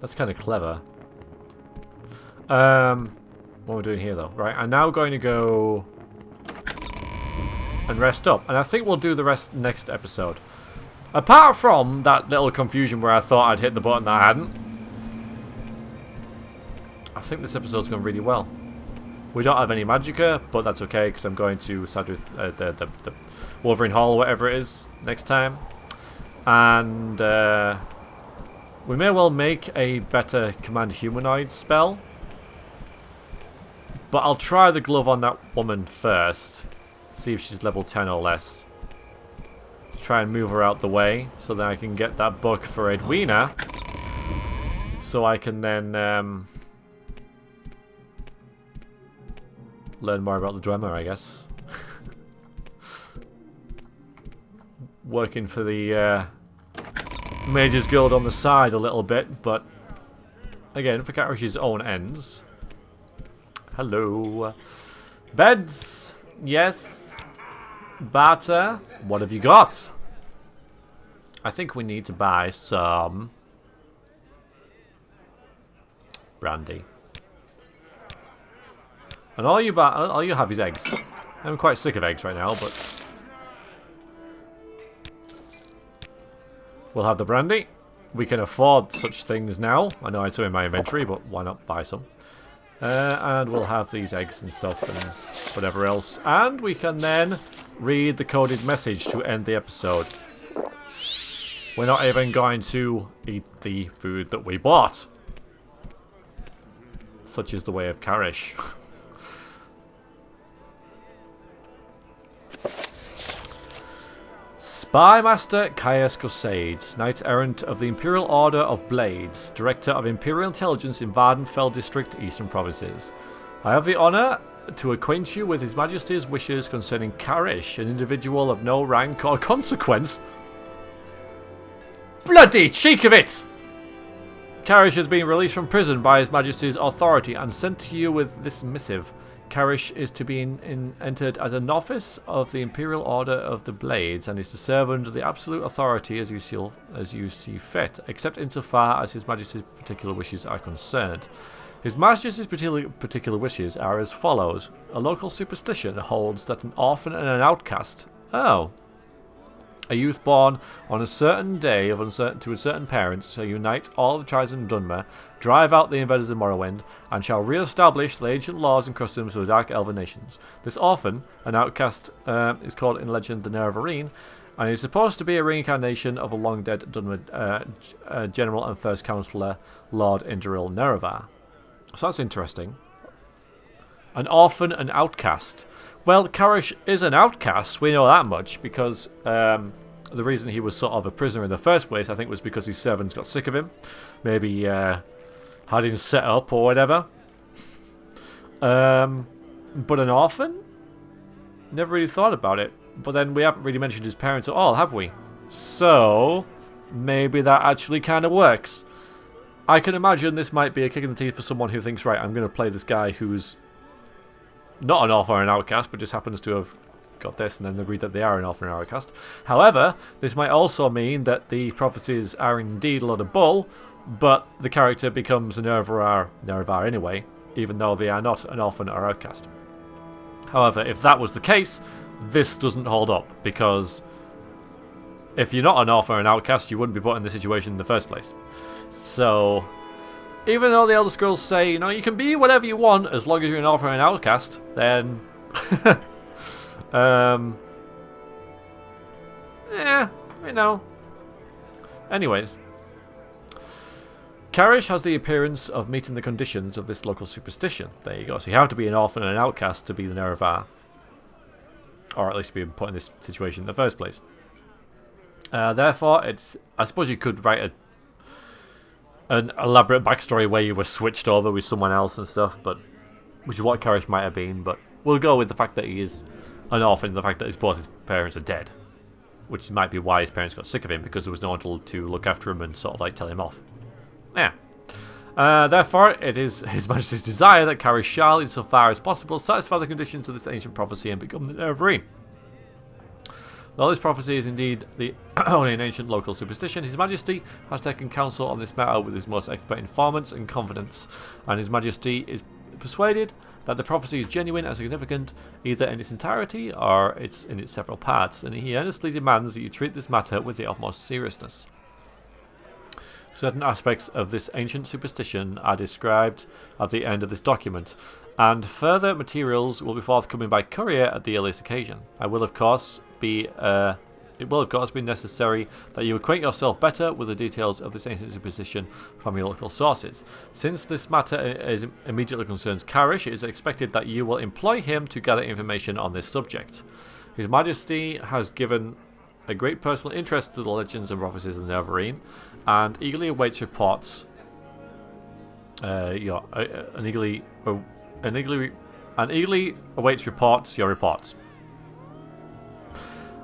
That's kind of clever. What are we doing here, though? Right, I'm now going to go... and rest up. And I think we'll do the rest next episode. Apart from that little confusion where I thought I'd hit the button that I hadn't. I think this episode's gone really well. We don't have any magicka, but that's okay because I'm going to start with the Wolverine Hall or whatever it is next time. And we may well make a better command humanoid spell. But I'll try the glove on that woman first. See if she's level 10 or less. Try and move her out the way so that I can get that book for Edwina. So I can then learn more about the drummer, I guess. Working for the Mages Guild on the side a little bit, but again, for Karish's own ends. Hello. Beds. Yes. Barter. What have you got? I think we need to buy some brandy. And all you have is eggs. I'm quite sick of eggs right now, but we'll have the brandy. We can afford such things now. I know it's in my inventory, but why not buy some? And we'll have these eggs and stuff and whatever else. And we can then read the coded message to end the episode. We're not even going to eat the food that we bought. Such is the way of Karish. Spymaster Caius Gossades, Knight Errant of the Imperial Order of Blades, Director of Imperial Intelligence in Vardenfell District, Eastern Provinces. I have the honour to acquaint you with His Majesty's wishes concerning Karish, an individual of no rank or consequence. Bloody cheek of it! Karish has been released from prison by His Majesty's authority and sent to you with this missive. Karish is to be entered as a novice of the Imperial Order of the Blades and is to serve under the absolute authority as you see fit, except insofar as His Majesty's particular wishes are concerned. His Majesty's particular wishes are as follows. A local superstition holds that an orphan and an outcast... Oh. A youth born on a certain day to uncertain parents shall unite all the tribes in Dunmer, drive out the invaders of Morrowind, and shall re-establish the ancient laws and customs of the Dark Elven nations. This orphan, an outcast, is called in legend the Nervarine, and is supposed to be a reincarnation of a long-dead Dunmer general and first councillor, Lord Indril Nerevar. So that's interesting. An orphan, an outcast. Well, Karish is an outcast, we know that much, because the reason he was sort of a prisoner in the first place, I think, was because his servants got sick of him. Maybe had him set up or whatever. But an orphan? Never really thought about it. But then we haven't really mentioned his parents at all, have we? So, maybe that actually kind of works. I can imagine this might be a kick in the teeth for someone who thinks, right, I'm going to play this guy who's not an orphan or an outcast, but just happens to have got this and then agreed that they are an orphan or outcast. However, this might also mean that the prophecies are indeed a lot of bull, but the character becomes a Nerevar anyway, even though they are not an orphan or outcast. However, if that was the case, this doesn't hold up, because if you're not an orphan or an outcast, you wouldn't be put in this situation in the first place. So, even though the Elder Scrolls say, you know, you can be whatever you want as long as you're an orphan or an outcast, then... you know. Anyways. Karish has the appearance of meeting the conditions of this local superstition. There you go. So you have to be an orphan and an outcast to be the Nerevar. Or at least be put in this situation in the first place. Therefore, I suppose you could write an elaborate backstory where you were switched over with someone else and stuff, but which is what Karish might have been, but we'll go with the fact that he is an orphan, the fact that both his parents are dead, which might be why his parents got sick of him, because there was no one to look after him and sort of like tell him off. Yeah. Therefore, it is His Majesty's desire that Karish shall, insofar as possible, satisfy the conditions of this ancient prophecy and become the Nervarine. Though this prophecy is indeed only an ancient local superstition, His Majesty has taken counsel on this matter with his most expert informants and confidence, and His Majesty is persuaded that the prophecy is genuine and significant, either in its entirety or in its several parts, and he earnestly demands that you treat this matter with the utmost seriousness. Certain aspects of this ancient superstition are described at the end of this document, and further materials will be forthcoming by courier at the earliest occasion. It will of course be necessary that you acquaint yourself better with the details of this ancient superstition from your local sources. Since this matter immediately concerns Karish, it is expected that you will employ him to gather information on this subject. His Majesty has given a great personal interest to the legends and prophecies of the Nervarine, and eagerly awaits reports. Eagerly awaits your reports.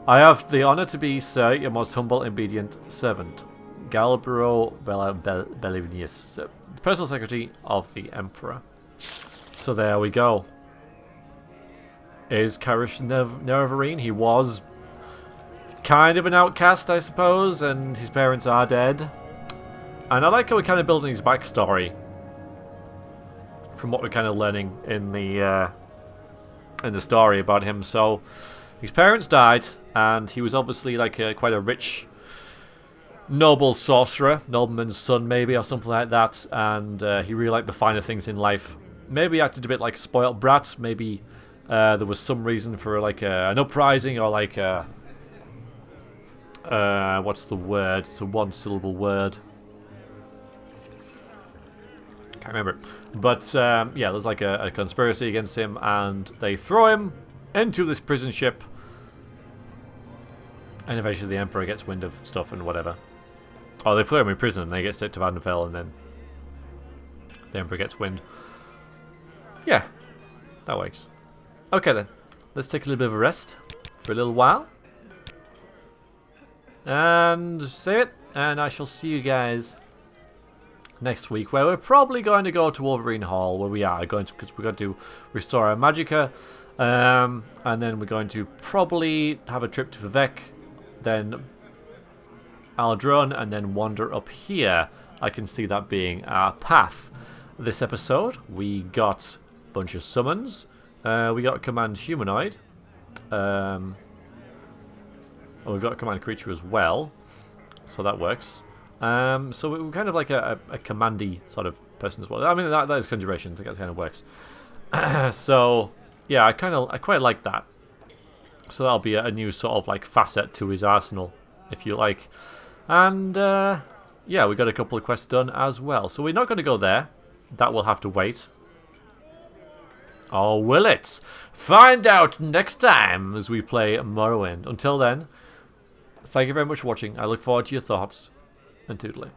I have the honour to be, sir, your most humble and obedient servant, Galbro Belivnius, personal secretary of the Emperor. So there we go. Is Karish Nervarine? He was kind of an outcast, I suppose, and his parents are dead. And I like how we're kind of building his backstory from what we're kind of learning in the story about him. So his parents died, and he was obviously like quite a rich, noble sorcerer, nobleman's son maybe, or something like that. And he really liked the finer things in life. Maybe acted a bit like a spoilt brat. Maybe there was some reason for like an uprising, or like what's the word? It's a one-syllable word. Can't remember. But yeah, there's like a conspiracy against him, and they throw him into this prison ship. And eventually the Emperor gets wind of stuff and whatever. Oh, they throw him in prison and they get sent to Vanderfell, and then the Emperor gets wind. Yeah, that works. Okay then, let's take a little bit of a rest for a little while. And save it, and I shall see you guys next week, where we're probably going to go to Wolverine Hall, where we are going to, because we're going to restore our magicka, and then we're going to probably have a trip to Vivec, then Aldrun, and then wander up here. I can see that being our path. This episode, we got a bunch of summons. We got Command Humanoid. And we've got a command creature as well, so that works. So we're kind of like a commandy sort of person as well. I mean, that is conjuration. I think that kind of works. So yeah, I quite like that. So that'll be a new sort of like facet to his arsenal, if you like. And yeah, we got a couple of quests done as well. So we're not going to go there. That will have to wait. Or will it? Find out next time as we play Morrowind. Until then, thank you very much for watching. I look forward to your thoughts, and toodaloo.